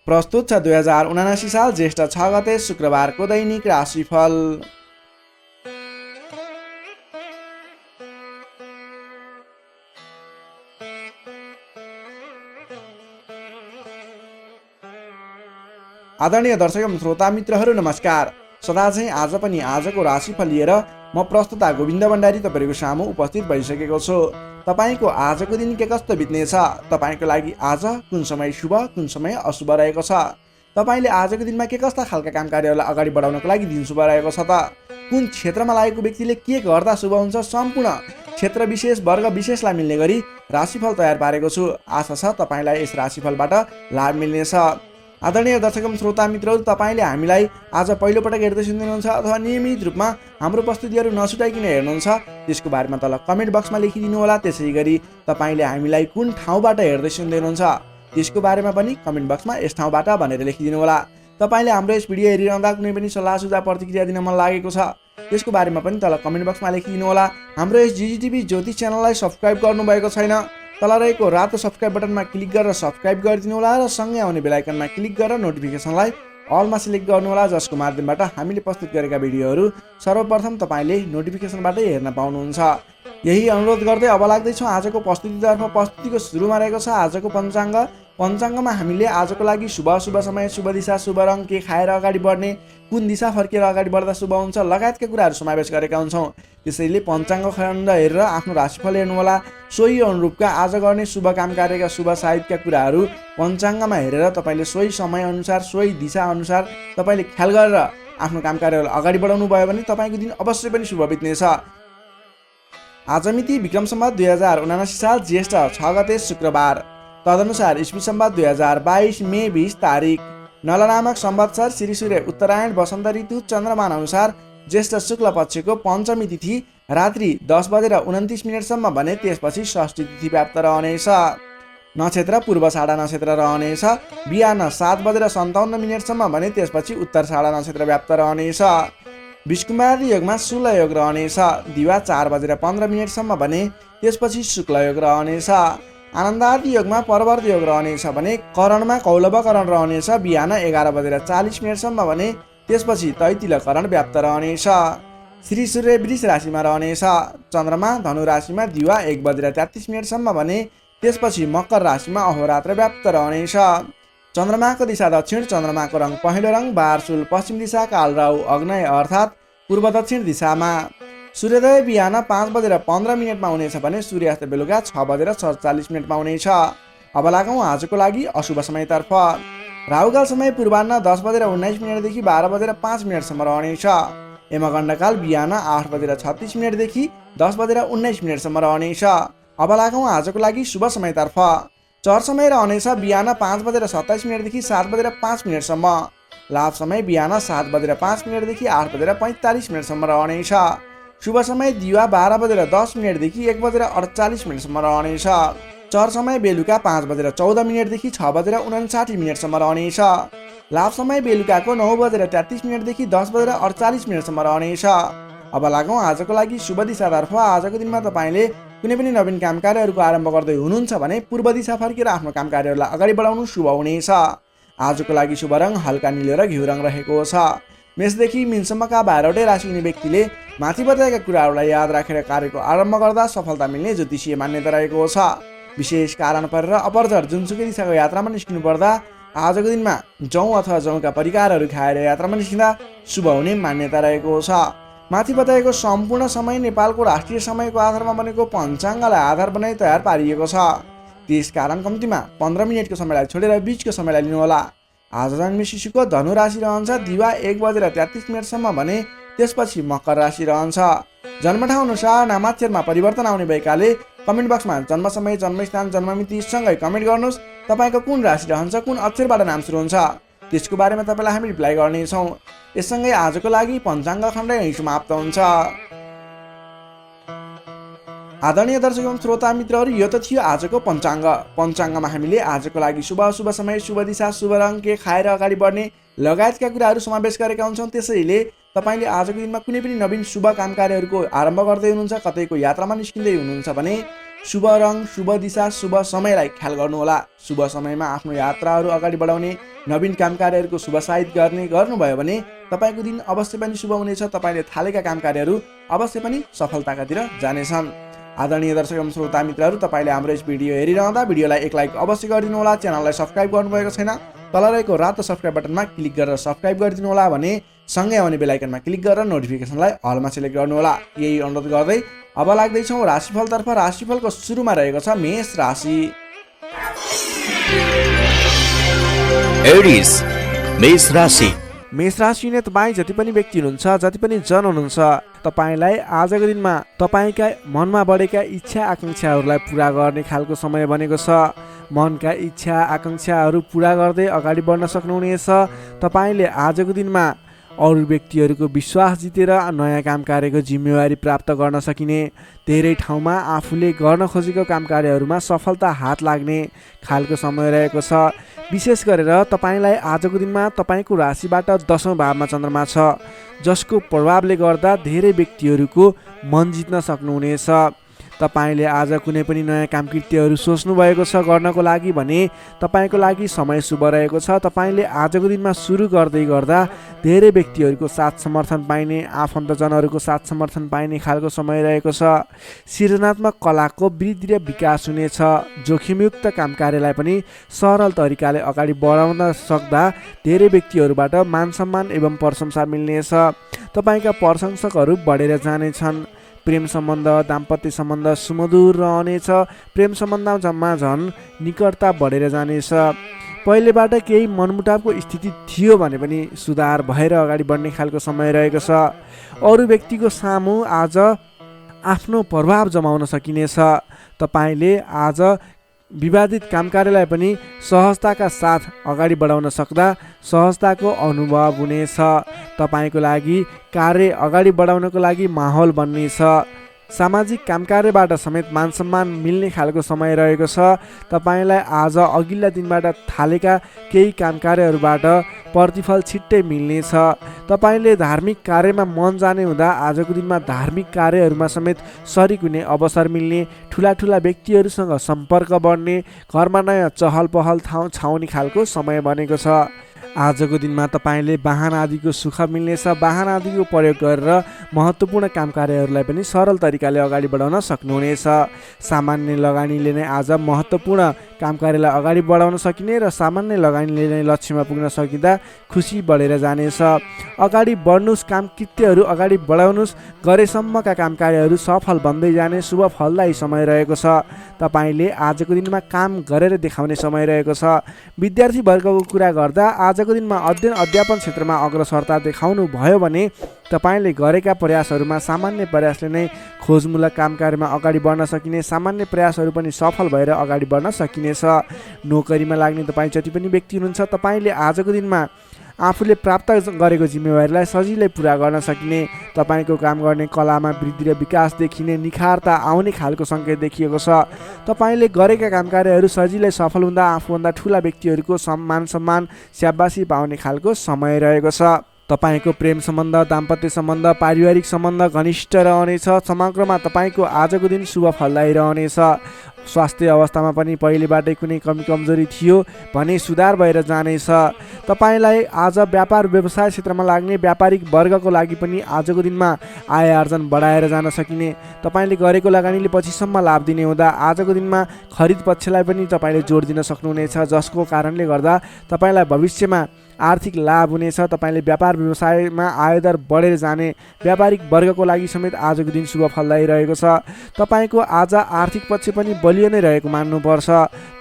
प्रस्तुत छ 2079 साल ज्येष्ठ 6 गते शुक्रबारको दैनिक राशिफल। आदरणीय दर्शक एवं श्रोता मित्रहरू नमस्कार। सदा चाहिँ आज पनि आजको राशिफल लिएर म प्रस्तुता गोविन्द भण्डारी तपाईँको सामु उपस्थित भइसकेको छु। तपाईँको आजको दिन के कस्तो बित्नेछ, तपाईँको लागि आज कुन समय शुभ कुन समय अशुभ रहेको छ, तपाईँले आजको दिनमा के कस्ता खालका काम कार्यहरूलाई अगाडि बढाउनको लागि दिन शुभ रहेको छ त, कुन क्षेत्रमा लागेको व्यक्तिले के गर्दा शुभ हुन्छ, सम्पूर्ण क्षेत्र विशेष वर्ग विशेषलाई मिल्ने गरी राशिफल तयार पारेको छु। आशा छ तपाईँलाई यस राशिफलबाट लाभ मिल्नेछ। आदरणीय दर्शक एवं श्रोता मित्रहरू, तपाईँले हामीलाई आज पहिलोपटक हेर्दै सुन्नुहुन्छ अथवा नियमित रूपमा हाम्रो प्रस्तुतिहरू नछुटाइकन हेर्नुहुन्छ, त्यसको बारेमा तल कमेन्ट बक्समा लेखिदिनु होला। त्यसै गरी तपाईँले हामीलाई कुन ठाउँबाट हेर्दै सुन्दै हुनुहुन्छ त्यसको बारेमा पनि कमेन्ट बक्समा यस ठाउँबाट भनेर लेखिदिनु होला। तपाईँले हाम्रो यस भिडियो हेरिरहँदा कुनै पनि सल्लाह सुझाव प्रतिक्रिया दिन मन लागेको छ त्यसको बारेमा पनि तल कमेन्ट बक्समा लेखिदिनु होला। हाम्रो यस जिजिटिभी ज्योतिष च्यानललाई सब्सक्राइब गर्नुभएको छैन, तल रहेको रातो सब्सक्राइब बटनमा क्लिक गरेर सब्सक्राइब गरिदिनु होला र सँगै आउने बेल आइकनमा क्लिक गरेर नोटिफिकेसनलाई अलमा सिलेक्ट गर्नु होला, जसको माध्यमबाट हामीले प्रस्तुत गरेका भिडियोहरू सर्वप्रथम तपाईँले नोटिफिकेसनबाटै हेर्न पाउनुहुन्छ। यही अनुरोध गर्दै अब लाग्दैछौँ आजको प्रस्तुतितर्फ। प्रस्तुतिको सुरुमा रहेको छ आजको पञ्चाङ्ग। पञ्चाङ्गमा हामीले आजको लागि शुभ अशुभ समय, शुभ दिशा, शुभ रङ, के खाएर अगाडि बढ्ने, कुन दिशा फर्केर अगाडि बढ्दा शुभ हुन्छ लगायतका कुराहरू समावेश गरेका हुन्छौँ। त्यसैले पञ्चाङ्ग खण्ड हेरेर आफ्नो राशिफल हेर्नुहोला। सोही अनुरूपका आज गर्ने शुभ काम कार्यका शुभ साहित्यका कुराहरू पञ्चाङ्गमा हेरेर तपाईँले सोही समय अनुसार सोही दिशा अनुसार तपाईँले ख्याल गरेर आफ्नो काम कार्यहरू अगाडि बढाउनु भयो भने तपाईँको दिन अवश्य पनि शुभ बित्नेछ। आज मिति विक्रम सम्वत 2079 साल ज्येष्ठ 6 गते शुक्रबार, तदनुसार इस्वी सम्वत 2022 मे 20 तारिक। नल नामक संवत्सर श्री सूर्य उत्तरायण वसन्त ऋतु चन्द्रमान अनुसार ज्येष्ठ शुक्ल पक्षको पञ्चमी तिथि रात्रि 10:29 भने त्यसपछि षष्ठी तिथि व्याप्त रहनेछ। नक्षत्र पूर्व साढा नक्षत्र रहनेछ। बिहान 7:57 भने त्यसपछि उत्तर साढा नक्षत्र व्याप्त रहनेछ। विष्कुम्बादी योगमा शुल योग रहनेछ। दिवा 4:15 भने त्यसपछि शुक्ल योग रहनेछ। आनन्दादि योगमा परवर्त योग रहनेछ भने करणमा कौलवकरण रहनेछ। बिहान 11:40 भने त्यसपछि तैतिलकरण व्याप्त रहनेछ। श्री सूर्य वृष राशिमा रहनेछ। चन्द्रमा धनु राशिमा दिवा 1:33 भने त्यसपछि मकर राशिमा अहोरात्र व्याप्त रहनेछ। चन्द्रमाको दिशा दक्षिण, चन्द्रमाको रङ पहेँलो रङ, बारसुल पश्चिम दिशा, कालराहु अग्नेय अर्थात् पूर्व दक्षिण दिशामा। सूर्योदय बिहान 5:15 हुनेछ भने सूर्यास्त बेलुका 6:47 हुनेछ। अब लागौँ आजको लागि अशुभ समयतर्फ। राहुकाल समय पूर्वाह्न 10:19 देखि 12:05 रहनेछ। यमगण्डकाल बिहान 8:36 देखि 10:19 रहनेछ। अब लागौँ आजको लागि शुभ समयतर्फ। चर समय रहनेछ बिहान 5:27 देखि 7:05 लाभ समय बिहान 7:05 देखि 8:45 रहनेछ। शुभ समय दिवा 12:10 देखि 1:48 रहनेछ। चर समय बेलुका 5:14 देखि 6:59 रहनेछ। लाभ समय बेलुकाको 9:33 देखि 10:48 रहनेछ। अब लागौँ आजको लागि शुभ दिशातर्फ। आजको दिनमा तपाईँले कुनै पनि नवीन काम कार्यहरूको आरम्भ गर्दै हुनुहुन्छ भने पूर्व दिशा फर्केर आफ्नो काम कार्यहरूलाई अगाडि बढाउनु शुभ हुनेछ। आजको लागि शुभ रङ हल्का निलो र घिउ रङ रहेको छ। मेषदेखि मीनसम्मका 12वटै राशि हुने व्यक्तिले माथि बताएका कुराहरूलाई याद राखेर कार्यको आरम्भ गर्दा सफलता मिल्ने ज्योतिषीय मान्यता रहेको छ। विशेष कारण परेर अपरझट जुनसुकै दिशाको यात्रामा निस्किनु पर्दा आजको दिनमा जौँ अथवा जौँका परिकारहरू खाएर यात्रामा निस्किँदा शुभ हुने मान्यता रहेको छ। माथि बताएको सम्पूर्ण समय नेपालको राष्ट्रिय समयको आधारमा बनेको पञ्चाङ्गलाई आधार बनाई तयार पारिएको छ। त्यसकारण कम्तीमा 15 मिनटको समयलाई छोडेर बीचको समयलाई लिनुहोला। आज जन्मे शिशुको धनु राशि रहन्छ। दिवा 1:33 भने त्यसपछि मकर राशि रहन्छ। जन्मठाउँ अनुसार नामाक्षरमा परिवर्तन आउने भएकाले कमेन्ट बक्समा जन्म समय, जन्मस्थान, जन्ममिति सँगै कमेन्ट गर्नुहोस्। तपाईँको कुन राशि रहन्छ, कुन अक्षरबाट नाम सुरु हुन्छ त्यसको बारेमा तपाईँलाई हामी रिप्लाई गर्नेछौँ। यससँगै आजको लागि पञ्चाङ्ग खण्ड यहीँ समाप्त हुन्छ। आदरणीय दर्शक एवं श्रोता मित्रहरू, यो त थियो आजको पञ्चाङ्ग। पञ्चाङ्गमा हामीले आजको लागि शुभ अशुभ समय, शुभ दिशा, शुभ रङ, के खाएर अगाडि बढ्ने लगायतका कुराहरू समावेश गरेका हुन्छौँ। त्यसैले तपाईँले आजको दिनमा कुनै पनि नवीन शुभ काम कार्यहरूको आरम्भ गर्दै हुनुहुन्छ, कतैको यात्रामा निस्किँदै हुनुहुन्छ भने शुभ रङ, शुभ दिशा, शुभ समयलाई ख्याल गर्नुहोला। शुभ समयमा आफ्नो यात्राहरू अगाडि बढाउने, नवीन काम कार्यहरूको शुभसाहित गर्नुभयो भने तपाईँको दिन अवश्य पनि शुभ हुनेछ। तपाईँले थालेका काम कार्यहरू अवश्य पनि सफलताकातिर जानेछन्। आदरणीय दर्शक एवं श्रोता मित्रहरू, तपाईँले हाम्रो यस भिडियो हेरिरहँदा भिडियोलाई एक लाइक अवश्य गरिदिनु होला। च्यानललाई सब्सक्राइब गर्नुभएको छैन, तल रहेको रातो सब्सक्राइब बटनमा क्लिक गरेर सब्सक्राइब गरिदिनु होला भने सँगै आउने बेल आइकनमा क्लिक गरेर नोटिफिकेसनलाई अलमा सेलेक्ट गर्नुहोला। यही अनुरोध गर्दै अब लाग्दैछौँ राशिफलतर्फ। राशिफलको सुरुमा रहेको छ मेष राशि। एरिस मेष राशि। मेष राशि नै तपाईँ जति पनि व्यक्ति हुनुहुन्छ, जति पनि जन हुनुहुन्छ, तपाईँलाई आजको दिनमा तपाईँका मनमा बढेका इच्छा आकाङ्क्षाहरूलाई पुरा गर्ने खालको समय बनेको छ। मनका इच्छा आकाङ्क्षाहरू पुरा गर्दै अगाडि बढ्न सक्नुहुनेछ। तपाईँले आजको दिनमा अरू व्यक्तिहरूको विश्वास जितेर नयाँ काम कार्यको जिम्मेवारी प्राप्त गर्न सकिने, धेरै ठाउँमा आफूले गर्न खोजेको काम कार्यहरूमा सफलता हात लाग्ने खालको समय रहेको छ। विशेष गरेर तपाईँलाई आजको दिनमा तपाईँको राशिबाट 10औं भावमा चन्द्रमा छ, जसको प्रभावले गर्दा धेरै व्यक्तिहरूको मन जित्न सक्नुहुनेछ। तपाईँले आज कुनै पनि नयाँ काम कृत्यहरू सोच्नु भएको छ गर्नको लागि भने तपाईँको लागि समय शुभ रहेको छ। तपाईँले आजको दिनमा सुरु गर्दै गर्दा धेरै व्यक्तिहरूको साथ समर्थन पाइने, आफन्तजनहरूको साथ समर्थन पाइने खालको समय रहेको छ। सृजनात्मक कलाको वृद्धि र विकास हुनेछ। जोखिमयुक्त काम कार्यलाई पनि सरल तरिकाले अगाडि बढाउन सक्दा धेरै व्यक्तिहरूबाट मान सम्मान एवं प्रशंसा मिल्नेछ। तपाईँका प्रशंसकहरू बढेर जानेछन्। प्रेम सम्बन्ध, दाम्पत्य सम्बन्ध सुमधुर रहनेछ। प्रेम सम्बन्धमा झन् निकटता बढेर जानेछ। पहिलेबाट केही मनमुटावको स्थिति थियो भने पनि सुधार भएर अगाडि बढ्ने खालको समय रहेको छ। अरू व्यक्तिको सामु आज आफ्नो प्रभाव जमाउन सकिनेछ। तपाईँले आज विवादित काम कार्यलाई पनि सहजताका साथ अगाडि बढाउन सक्दा सहजताको अनुभव हुनेछ। तपाईँको लागि कार्य अगाडि बढाउनको लागि माहौल बन्नेछ। सामाजिक काम कार्यबाट समेत मान सम्मान मिल्ने खालको समय रहेको छ। तपाईँलाई आज अघिल्ला दिनबाट थालेका केही काम कार्यहरूबाट प्रतिफल छिट्टै मिल्नेछ। तपाईँले धार्मिक कार्यमा मन जाने हुँदा आजको दिनमा धार्मिक कार्यहरूमा समेत सरिक हुने अवसर मिल्ने, ठुला ठुला व्यक्तिहरूसँग सम्पर्क बढ्ने, घरमा नयाँ चहल पहल छाउने खालको समय बनेको छ। आजको दिनमा तपाईँले वाहन आदिको सुख मिल्नेछ। वाहन आदिको प्रयोग गरेर महत्त्वपूर्ण काम कार्यहरूलाई पनि सरल तरिकाले अगाडि बढाउन सक्नुहुनेछ। सामान्य लगानीले नै आज महत्त्वपूर्ण काम कार्यलाई अगाडि बढाउन सकिने र सामान्य लगानीले नै लक्ष्यमा पुग्न सकिँदा खुसी बढेर जानेछ। अगाडि बढ्नुहोस्, काम कृत्यहरू अगाडि बढाउनुहोस्, गरेसम्मका काम कार्यहरू सफल बन्दै जाने शुभ फलदायी समय रहेको छ। तपाईँले आजको दिनमा काम गरेर देखाउने समय रहेको छ। विद्यार्थी वर्गको कुरा गर्दा आजको दिनमा अध्ययन अध्यापन क्षेत्रमा अग्रसरता देखाउनु भयो भने तपाईँले गरेका प्रयासहरूमा सामान्य प्रयासले नै खोजमूलक काम कार्यमा अगाडि बढ्न सकिने, सामान्य प्रयासहरू पनि सफल भएर अगाडि बढ्न सकिनेछ। नोकरीमा लाग्ने तपाईँ जति पनि व्यक्ति हुनुहुन्छ, तपाईँले आजको दिनमा आफूले प्राप्त गरेको जिम्मेवारीलाई सजिलै पुरा गर्न सकिने, तपाईँको काम गर्ने कलामा वृद्धि र विकास देखिने, निखारता आउने खालको सङ्केत देखिएको छ। तपाईँले गरेका काम कार्यहरू सजिलै सफल हुँदा आफूभन्दा ठुला व्यक्तिहरूको मान सम्मान स्याबासी पाउने खालको समय रहेको छ। तपाईँको प्रेम सम्बन्ध, दाम्पत्य सम्बन्ध, पारिवारिक सम्बन्ध घनिष्ठ रहनेछ। समग्रमा तपाईँको आजको दिन शुभ फलदायी रहनेछ। स्वास्थ्य अवस्थामा पनि पहिलेबाटै कुनै कमी कमजोरी थियो भने सुधार भएर जानेछ। तपाईँलाई आज व्यापार व्यवसाय क्षेत्रमा लाग्ने व्यापारिक वर्गको लागि पनि आजको दिनमा आय आर्जन बढाएर जान सकिने, तपाईँले गरेको लगानीले पछिसम्म लाभ दिने हुँदा आजको दिनमा खरिद पक्षलाई पनि तपाईँले जोड दिन सक्नुहुनेछ, जसको कारणले गर्दा तपाईँलाई भविष्यमा आर्थिक लाभ हुनेछ। तपाईँले व्यापार व्यवसायमा आयदर बढेर जाने, व्यापारिक वर्गको लागि समेत आजको दिन शुभ फलदायी रहेको छ। तपाईँको आज आर्थिक पक्ष पनि बलियो नै रहेको मान्नुपर्छ।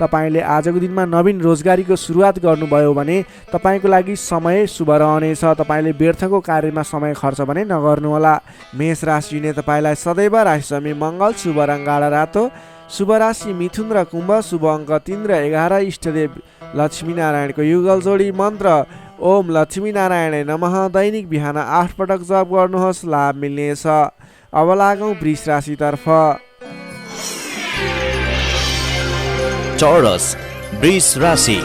तपाईँले आजको दिनमा नवीन रोजगारीको सुरुवात गर्नुभयो भने तपाईँको लागि समय शुभ रहनेछ। तपाईँले व्यर्थको कार्यमा समय खर्च भने नगर्नुहोला। मेष राशिले तपाईँलाई सदैव राशिसमी मङ्गल, शुभ रङ गाढा रातो, शुभ राशि मिथुन र कुम्भ, शुभ अङ्क 3 र 11, इष्टदेव लक्ष्मीनारायणको युगल जोडी मन्त्र ओम लक्ष्मीनारायण नमः। दैनिक बिहान 8 पटक जप गर्नुहोस्, लाभ मिल्नेछ। अब लागौँ वृष राशितर्फ। चौरस वृष राशि।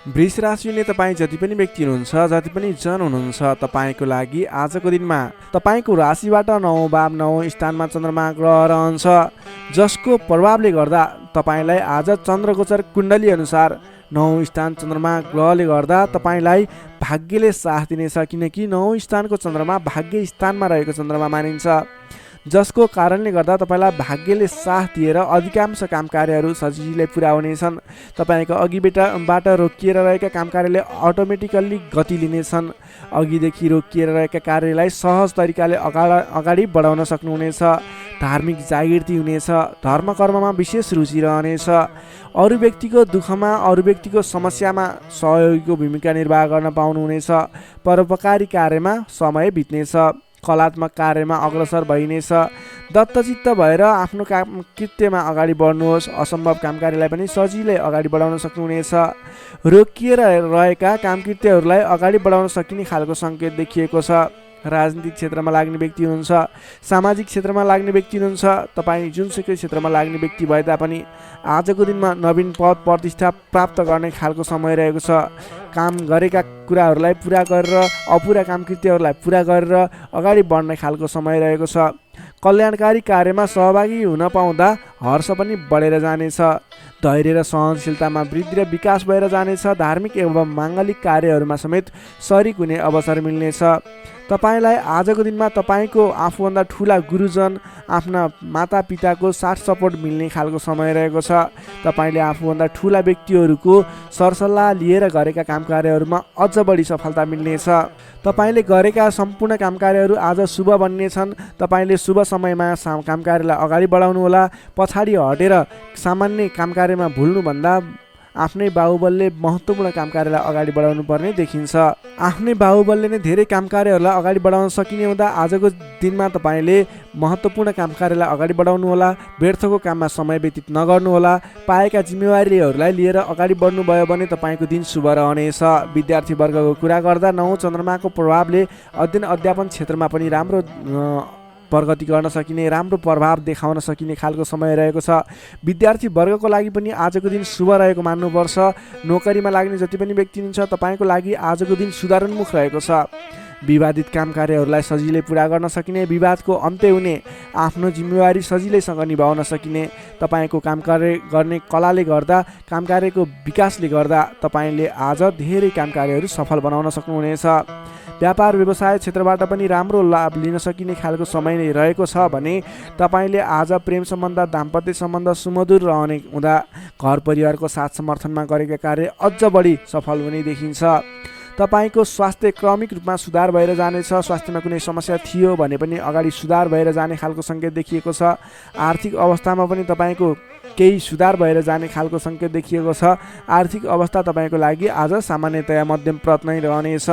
वृष राशिले तपाईँ जति पनि व्यक्ति हुनुहुन्छ, जति पनि जन हुनुहुन्छ, तपाईँको लागि आजको दिनमा तपाईँको राशिबाट 9 भाव 9 स्थानमा चन्द्रमा ग्रह रहन्छ, जसको प्रभावले गर्दा तपाईँलाई आज चन्द्रगोचर कुण्डली अनुसार 9 स्थान चन्द्रमा ग्रहले गर्दा तपाईँलाई भाग्यले साथ दिनेछ, किनकि 9 स्थानको चन्द्रमा भाग्य स्थानमा रहेको चन्द्रमा मानिन्छ, जसको कारणले गर्दा तपाईँलाई भाग्यले साथ दिएर अधिकांश काम कार्यहरू सजिलै पुरा हुनेछन्। तपाईँको अघिबाट रोकिएर रहेका काम कार्यले अटोमेटिकल्ली गति लिनेछन्। अघिदेखि रोकिएर रहेका कार्यलाई सहज तरिकाले अगाडि बढाउन सक्नुहुनेछ। धार्मिक जागृति हुनेछ। धर्म कर्ममा विशेष रुचि रहनेछ। अरू व्यक्तिको दुःखमा, अरू व्यक्तिको समस्यामा सहयोगीको भूमिका निर्वाह गर्न पाउनुहुनेछ। परोपकारी कार्यमा समय बित्नेछ। कलात्मक कार्यमा अग्रसर भइनेछ। दत्तचित्त भएर आफ्नो काम कृत्यमा अगाडि बढ्नुहोस्। असम्भव काम कार्यलाई पनि सजिलै अगाडि बढाउन सक्नुहुनेछ। रोकिएर रहेका काम कृत्यहरूलाई अगाडि बढाउन सकिने खालको सङ्केत देखिएको छ। राजनीतिक क्षेत्रमा लाग्ने व्यक्ति हुनुहुन्छ, सामाजिक क्षेत्रमा लाग्ने व्यक्ति हुनुहुन्छ, तपाईँ जुनसुकै क्षेत्रमा लाग्ने व्यक्ति भए तापनि आजको दिनमा नवीन पद प्रतिष्ठा प्राप्त गर्ने खालको समय रहेको छ। काम गरेका कुराहरूलाई पुरा गरेर, अपुरा काम कृत्यहरूलाई पुरा गरेर अगाडि बढ्ने खालको समय रहेको छ। कल्याणकारी कार्यमा सहभागी हुन पाउँदा हर्ष पनि बढेर जानेछ। धैर्य र सहनशीलतामा वृद्धि र विकास भएर जानेछ। धार्मिक एवं माङ्गलिक कार्यहरूमा समेत शरिक हुने अवसर मिल्नेछ। तपाईँलाई आजको दिनमा तपाईँको आफूभन्दा ठुला गुरुजन, आफ्ना मातापिताको साथ सपोर्ट मिल्ने खालको समय रहेको छ। तपाईँले आफूभन्दा ठुला व्यक्तिहरूको सरसल्लाह लिएर गरेका काम कार्यहरूमा अझ बढी सफलता मिल्नेछ। तपाईँले गरेका सम्पूर्ण काम कार्यहरू आज शुभ बन्नेछन्। तपाईँले शुभ समयमा काम कार्यलाई अगाडि बढाउनुहोला। पछाडि हटेर सामान्य काम कार्यमा भुल्नुभन्दा आफ्नै बाहुबलले महत्त्वपूर्ण काम कार्यलाई अगाडि बढाउनु पर्ने देखिन्छ। आफ्नै बाहुबलले नै धेरै काम कार्यहरूलाई अगाडि बढाउन सकिने हुँदा आजको दिनमा तपाईँले महत्त्वपूर्ण काम कार्यलाई अगाडि बढाउनुहोला। व्यर्थको काममा समय व्यतीत नगर्नुहोला। पाएका जिम्मेवारीहरूलाई लिएर अगाडि बढ्नुभयो भने तपाईँको दिन शुभ रहनेछ। विद्यार्थी वर्गको कुरा गर्दा 9 चन्द्रमाको प्रभावले अध्ययन अध्यापन क्षेत्रमा पनि राम्रो प्रगति गर्न सकिने, राम्रो प्रभाव देखाउन सकिने खालको समय रहेको छ। विद्यार्थी वर्गको लागि पनि आजको दिन शुभ रहेको मान्नुपर्छ। नोकरीमा लाग्ने जति पनि व्यक्ति हुनुहुन्छ, तपाईँको लागि आजको दिन सुधारोन्मुख रहेको छ। विवादित काम कार्यहरूलाई सजिलै पुरा गर्न सकिने, विवादको अन्त्य हुने, आफ्नो जिम्मेवारी सजिलैसँग निभाउन सकिने, तपाईँको काम कार्य गर्ने कलाले गर्दा, काम कार्यको विकासले गर्दा तपाईँले आज धेरै काम कार्यहरू सफल बनाउन सक्नुहुनेछ। व्यापार व्यवसाय क्षेत्रबाट पनि राम्रो लाभ लिन सकिने खालको समय नै रहेको छ भने तपाईँले आज प्रेम सम्बन्ध, दाम्पत्य सम्बन्ध सुमधुर रहने हुँदा घर परिवारको साथ समर्थनमा गरेका कार्य अझ बढी सफल हुने देखिन्छ। तपाईँको स्वास्थ्य क्रमिक रूपमा सुधार भएर जानेछ। स्वास्थ्यमा कुनै समस्या थियो भने पनि अगाडि सुधार भएर जाने खालको सङ्केत देखिएको छ। आर्थिक अवस्थामा पनि तपाईँको केही सुधार भएर जाने खालको सङ्केत देखिएको छ। आर्थिक अवस्था तपाईँको लागि आज सामान्यतया मध्यम प्रत नै रहनेछ।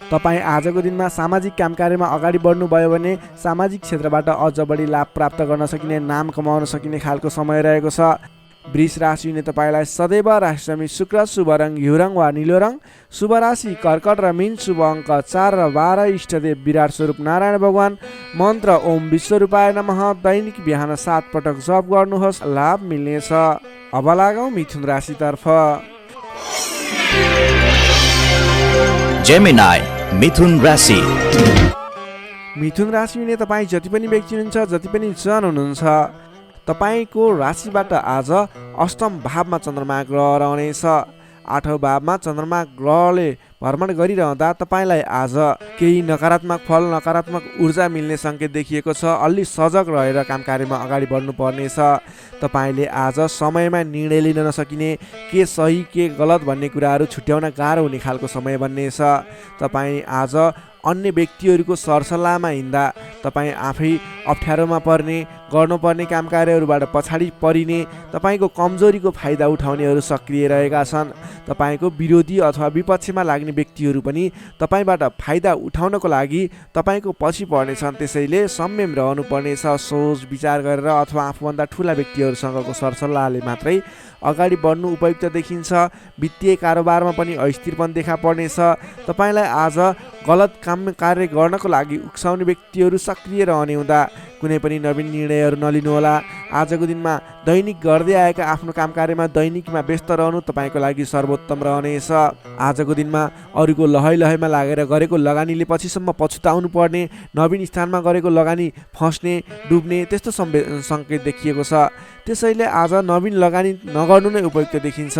तपाईँ आजको दिनमा सामाजिक काम कार्यमा अगाडि बढ्नुभयो भने सामाजिक क्षेत्रबाट अझ बढी लाभ प्राप्त गर्न सकिने, नाम कमाउन सकिने खालको समय रहेको छ। वृष राशिले तपाईँलाई सदैव राशिसमी शुक्र, शुभ रङ घिउ रङ वा निलो रङ, शुभ राशि कर्कट र मीन, शुभ अङ्क 4 र 12, इष्टदेव विराट स्वरूप नारायण भगवान, मन्त्र ओम विश्वरूपाय नमः, दैनिक बिहान 7 पटक जप गर्नुहोस्, लाभ मिल्नेछ। अब लागौँ मिथुन राशितर्फ। जेमिनाई मिथुन राशि। मिथुन राशिले तपाईँ जति पनि व्यक्ति हुनुहुन्छ, जति पनि जन हुनुहुन्छ, तपाईँको राशिबाट आज अष्टम भावमा चन्द्रमा ग्रह रहनेछ। 8औं भावमा चन्द्रमा ग्रहले भ्रमण गरिरहँदा तपाईँलाई आज केही नकारात्मक फल, नकारात्मक ऊर्जा मिल्ने सङ्केत देखिएको छ। अलि सजग रहेर काम कार्यमा अगाडि बढ्नुपर्नेछ। तपाईँले आज समयमा निर्णय लिन नसकिने, के सही के गलत भन्ने कुराहरू छुट्याउन गाह्रो हुने खालको समय बन्नेछ। तपाईँ आज अन्य व्यक्तिहरूको सरसल्लाहमा हिँड्दा तपाईँ आफै अप्ठ्यारोमा पर्ने, गर्नुपर्ने काम कार्यहरूबाट पछाडि परिने, तपाईँको कमजोरीको फाइदा उठाउनेहरू सक्रिय रहेका छन्। तपाईँको विरोधी अथवा विपक्षमा लाग्ने व्यक्तिहरू पनि तपाईँबाट फाइदा उठाउनको लागि तपाईँको पछि पर्नेछन्। त्यसैले संयम रहनुपर्नेछ। सोच विचार गरेर अथवा आफूभन्दा ठुला व्यक्तिहरूसँगको सरसल्लाहले मात्रै अगाडि बढ्नु उपयुक्त देखिन्छ। वित्तीय कारोबारमा पनि अस्थिरपन देखा पर्नेछ। तपाईँलाई आज गलत काम कार्य गर्नको लागि उक्साउने व्यक्तिहरू सक्रिय रहने हुँदा कुनै पनि नवीन निर्णयहरू नलिनुहोला। आजको दिनमा दैनिक गर्दै आएका आफ्नो काम कार्यमा दैनिकमा व्यस्त रहनु तपाईँको लागि सर्वोत्तम रहनेछ। आजको दिनमा अरूको लहैमा लागेर गरेको लगानीले पछिसम्म पछुताउनु पर्ने, नवीन स्थानमा गरेको लगानी फस्ने, डुब्ने त्यस्तो सङ्केत देखिएको छ। त्यसैले आज नवीन लगानी नगर्नु नै उपयुक्त देखिन्छ।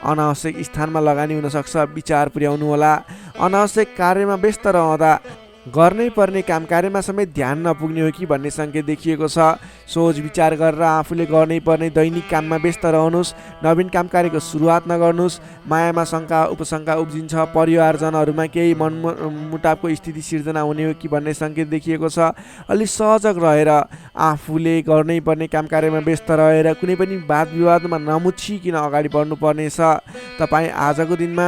अनावश्यक स्थानमा लगानी हुनसक्छ, विचार पुर्याउनु होला। अनावश्यक कार्यमा व्यस्त रहँदा गर्नै पर्ने काम कार्यमा समेत ध्यान नपुग्ने हो कि भन्ने सङ्केत देखिएको छ। सोच विचार गरेर आफूले गर्नै पर्ने दैनिक काममा व्यस्त रहनुहोस्। नवीन काम कार्यको सुरुवात नगर्नुहोस्। मायामा शङ्का उपशङ्का उब्जिन्छ। परिवारजनहरूमा केही मनमुटावको स्थिति सिर्जना हुने हो कि भन्ने सङ्केत देखिएको छ। अलि सहजग रहेर आफूले गर्नै पर्ने काम कार्यमा व्यस्त रहेर कुनै पनि वाद विवादमा नमुछिकन अगाडि बढ्नुपर्नेछ। तपाईँ आजको दिनमा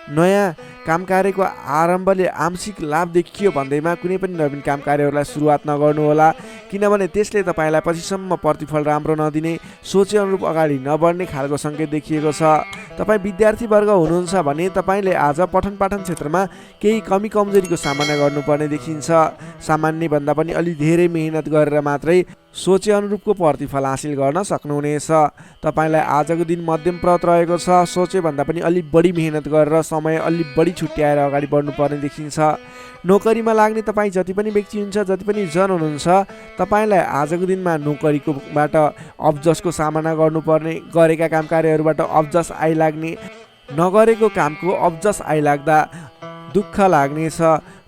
नयाँ काम कार्यको आरम्भले आंशिक लाभ देखियो भन्दैमा कुनै पनि नवीन काम कार्यहरूलाई सुरुवात नगर्नुहोला, किनभने त्यसले तपाईँलाई पछिसम्म प्रतिफल राम्रो नदिने, सोचे अनुरूप अगाडि नबढ्ने खालको सङ्केत देखिएको छ। तपाईँ विद्यार्थीवर्ग हुनुहुन्छ भने तपाईँले आज पठन पाठन क्षेत्रमा केही कमी कमजोरीको सामना गर्नुपर्ने देखिन्छ। सामान्य भन्दा पनि अलि धेरै मेहनत गरेर मात्रै सोचे अनुरूपको प्रतिफल हासिल गर्न सक्नुहुनेछ। तपाईँलाई आजको दिन मध्यमप्रद रहेको छ। सोचे भन्दा पनि अलि बढी मेहनत गरेर समय अलि बढी छुट्याएर अगाडि बढ्नुपर्ने देखिन्छ। नोकरीमा लाग्ने तपाईँ जति पनि व्यक्ति हुन्छ, जति पनि जन हुनुहुन्छ, तपाईँलाई आजको दिनमा नोकरीकोबाट अब्जसको सामना गर्नुपर्ने, गरेका काम कार्यहरूबाट अब्जस आइलाग्ने, नगरेको कामको अब्जस आइलाग्दा दुःख लाग्नेछ।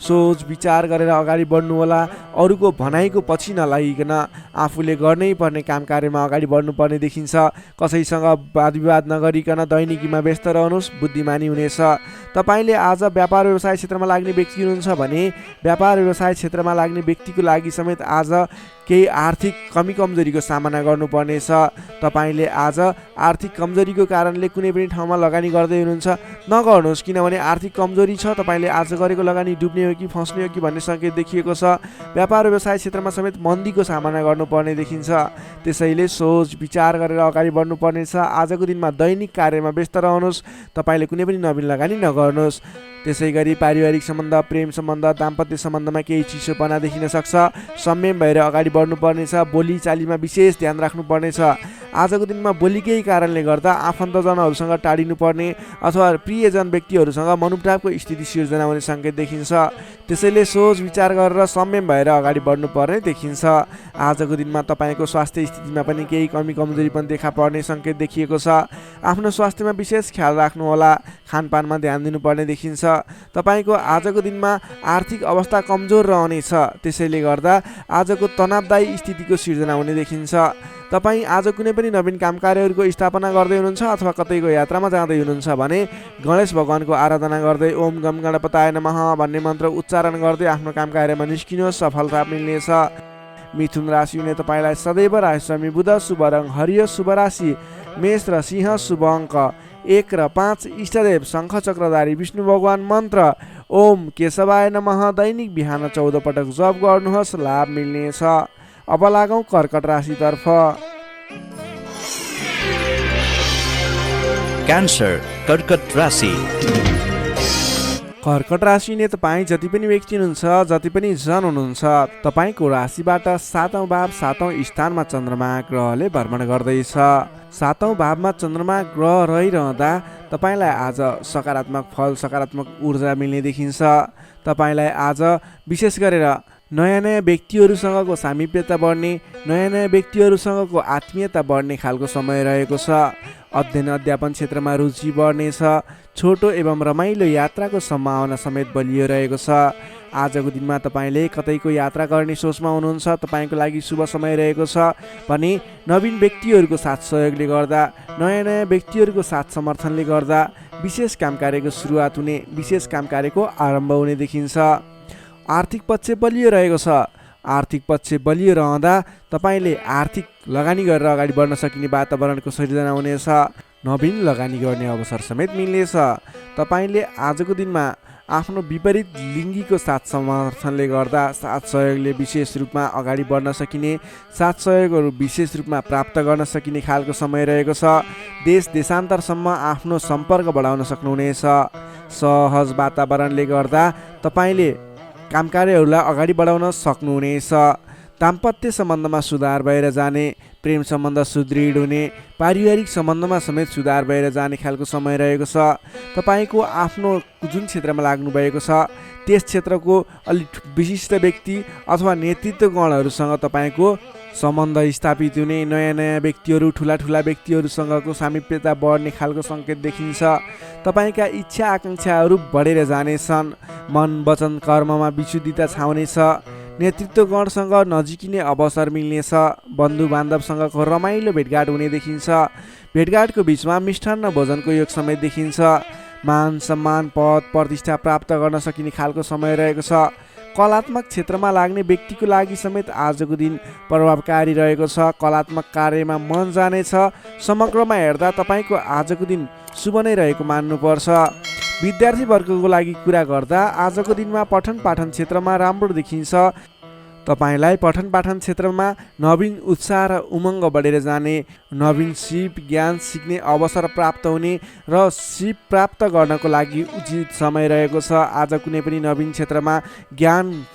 सोच विचार गरेर अगाडि बढ्नु होला। अरूको भनाइको पछि नलागिकन आफूले गर्नै पर्ने काम कार्यमा अगाडि बढ्नुपर्ने देखिन्छ। कसैसँग वाद विवाद नगरिकन दैनिकीमा व्यस्त रहनुहोस्, बुद्धिमानी हुनेछ। तपाईँले आज व्यापार व्यवसाय क्षेत्रमा लाग्ने व्यक्ति हुनुहुन्छ भने व्यापार व्यवसाय क्षेत्रमा लाग्ने व्यक्तिको लागि समेत आज केही आर्थिक कमी कमजोरीको सामना गर्नुपर्नेछ। तपाईँले आज आर्थिक कमजोरीको कारणले कुनै पनि ठाउँमा लगानी गर्दै हुनुहुन्छ, नगर्नुहोस्, किनभने आर्थिक कमजोरी छ। तपाईँले आज गरेको लगानी डुब्ने हो कि फस्ने हो कि भन्ने सङ्केत देखिएको छ। व्यापार व्यवसाय क्षेत्रमा समेत मन्दीको सामना गर्नुपर्ने देखिन्छ। त्यसैले सोच विचार गरेर अगाडि बढ्नुपर्नेछ। आजको दिनमा दैनिक कार्यमा व्यस्त रहनुहोस्। तपाईँले कुनै पनि नवीन लगानी नगर्नुहोस्। त्यसै गरी पारिवारिक सम्बन्ध, प्रेम सम्बन्ध, दाम्पत्य सम्बन्धमा केही चिसोपना देखिन सक्छ। संयम भएर अगाडि बढ्नुपर्नेछ। बोलीचालीमा विशेष ध्यान राख्नुपर्नेछ। आजको दिनमा बोलीकै कारणले गर्दा आफन्तजनहरूसँग टाढिनुपर्ने अथवा प्रियजन व्यक्तिहरूसँग मनमुटावको स्थिति सिर्जना हुने सङ्केत देखिन्छ। त्यसैले सोच विचार गरेर संयम भएर अगाडि बढ्नुपर्ने देखिन्छ। आजको दिनमा तपाईँको स्वास्थ्य स्थितिमा पनि केही कमी कमजोरी पनि देखा पर्ने सङ्केत देखिएको छ। आफ्नो स्वास्थ्यमा विशेष ख्याल राख्नुहोला। खानपानमा ध्यान दिनुपर्ने देखिन्छ। तपाईँको आजको दिनमा आर्थिक अवस्था कमजोर रहनेछ। त्यसैले गर्दा आजको तनावदायी स्थितिको सिर्जना हुने देखिन्छ। तपाईँ आज कुनै पनि नवीन काम कार्यहरूको स्थापना गर्दै हुनुहुन्छ अथवा कतैको यात्रामा जाँदै हुनुहुन्छ भने गणेश भगवानको आराधना गर्दै ओम गम गणपताय नमः भन्ने मन्त्र उच्चारण गर्दै आफ्नो काम कार्यमा निस्किनुहोस्, सफलता मिल्नेछ। मिथुन राशि हुने तपाईँलाई सदैव राशि बुध शुभ रङ हरियो, शुभ राशि मेष र सिंह, शुभ अङ्क 1 र 5, इष्टदेव शङ्ख चक्रधारी विष्णु भगवान, मन्त्र ओम केशवाय नमः। दैनिक बिहान 14 पटक जप गर्नुहोस्, लाभ मिल्नेछ। अब लागौँ कर्कट राशितर्फ। क्यान्सर कर्कट राशि। कर्कट राशि ने तपाईँ जति पनि व्यक्ति हुनुहुन्छ, जति पनि जन हुनुहुन्छ, तपाईँको राशिबाट 7औं भाव 7औं स्थानमा चन्द्रमा ग्रहले भ्रमण गर्दैछ। 7औं भावमा चन्द्रमा ग्रह रहिरहँदा तपाईँलाई आज सकारात्मक फल, सकारात्मक ऊर्जा मिल्ने देखिन्छ। तपाईँलाई आज विशेष गरेर नयाँ नयाँ व्यक्तिहरूसँगको सामिप्यता बढ्ने, नयाँ नयाँ व्यक्तिहरूसँगको आत्मीयता बढ्ने खालको समय रहेको छ। अध्ययन अध्यापन क्षेत्रमा रुचि बढ्नेछ। छोटो एवं रमाइलो यात्राको सम्भावना समेत बलियो रहेको छ। आजको दिनमा तपाईँले कतैको यात्रा गर्ने सोचमा हुनुहुन्छ, तपाईँको लागि शुभ समय रहेको छ भने नवीन व्यक्तिहरूको साथ सहयोगले गर्दा, नयाँ नयाँ व्यक्तिहरूको साथ समर्थनले गर्दा विशेष काम कार्यको सुरुवात हुने, विशेष काम कार्यको आरम्भ हुने देखिन्छ। आर्थिक पक्ष बलियो रहेको छ। आर्थिक पक्ष बलियो रहँदा तपाईँले आर्थिक लगानी गरेर अगाडि बढ्न सकिने वातावरणको सिर्जना हुनेछ। नवीन लगानी गर्ने अवसर समेत मिल्नेछ। तपाईँले आजको दिनमा आफ्नो विपरीत लिङ्गीको साथ समर्थनले गर्दा, साथ सहयोगले विशेष रूपमा अगाडि बढ्न सकिने, साथ सहयोगहरू विशेष रूपमा प्राप्त गर्न सकिने खालको समय रहेको छ। देश देशान्तरसम्म आफ्नो सम्पर्क बढाउन सक्नुहुनेछ। सहज वातावरणले गर्दा तपाईँले काम कार्यहरूलाई अगाडि बढाउन सक्नुहुनेछ। दाम्पत्य सम्बन्धमा सुधार भएर जाने, प्रेम सम्बन्ध सुदृढ हुने, पारिवारिक सम्बन्धमा समेत सुधार भएर जाने खालको समय रहेको छ। तपाईँको आफ्नो जुन क्षेत्रमा लाग्नुभएको छ त्यस क्षेत्रको अलिक विशिष्ट व्यक्ति अथवा नेतृत्व गणहरूसँग तपाईँको सम्बन्ध स्थापित हुने, नयाँ नयाँ व्यक्तिहरू, ठुला ठुला व्यक्तिहरूसँगको सामिप्यता बढ्ने खालको सङ्केत देखिन्छ। तपाईँका इच्छा आकाङ्क्षाहरू बढेर जानेछन्। मन वचन कर्ममा विशुद्धिता छाउनेछ। नेतृत्वगणसँग नजिकिने अवसर मिल्नेछ। बन्धु बान्धवसँगको रमाइलो भेटघाट हुने देखिन्छ। भेटघाटको बिचमा मिष्टान्न भोजनको योग समेत देखिन्छ। मान सम्मान पद प्रतिष्ठा प्राप्त गर्न सकिने खालको समय रहेको छ। कलात्मक क्षेत्रमा लाग्ने व्यक्तिको लागि समेत आजको दिन प्रभावकारी रहेको छ। कलात्मक कार्यमा मन जानेछ। समग्रमा हेर्दा तपाईँको आजको दिन शुभ नै रहेको मान्नुपर्छ। विद्यार्थी वर्गको लागि कुरा गर्दा आजको दिनमा पठन पाठन क्षेत्रमा राम्रो देखिन्छ। तपाईँलाई पठन पाठन क्षेत्रमा नवीन उत्साह र उमङ्ग बढेर जाने, नवीन सिप ज्ञान सिक्ने अवसर प्राप्त हुने र सिप प्राप्त गर्नको लागि उचित समय रहेको छ। आज कुनै पनि नवीन क्षेत्रमा ज्ञान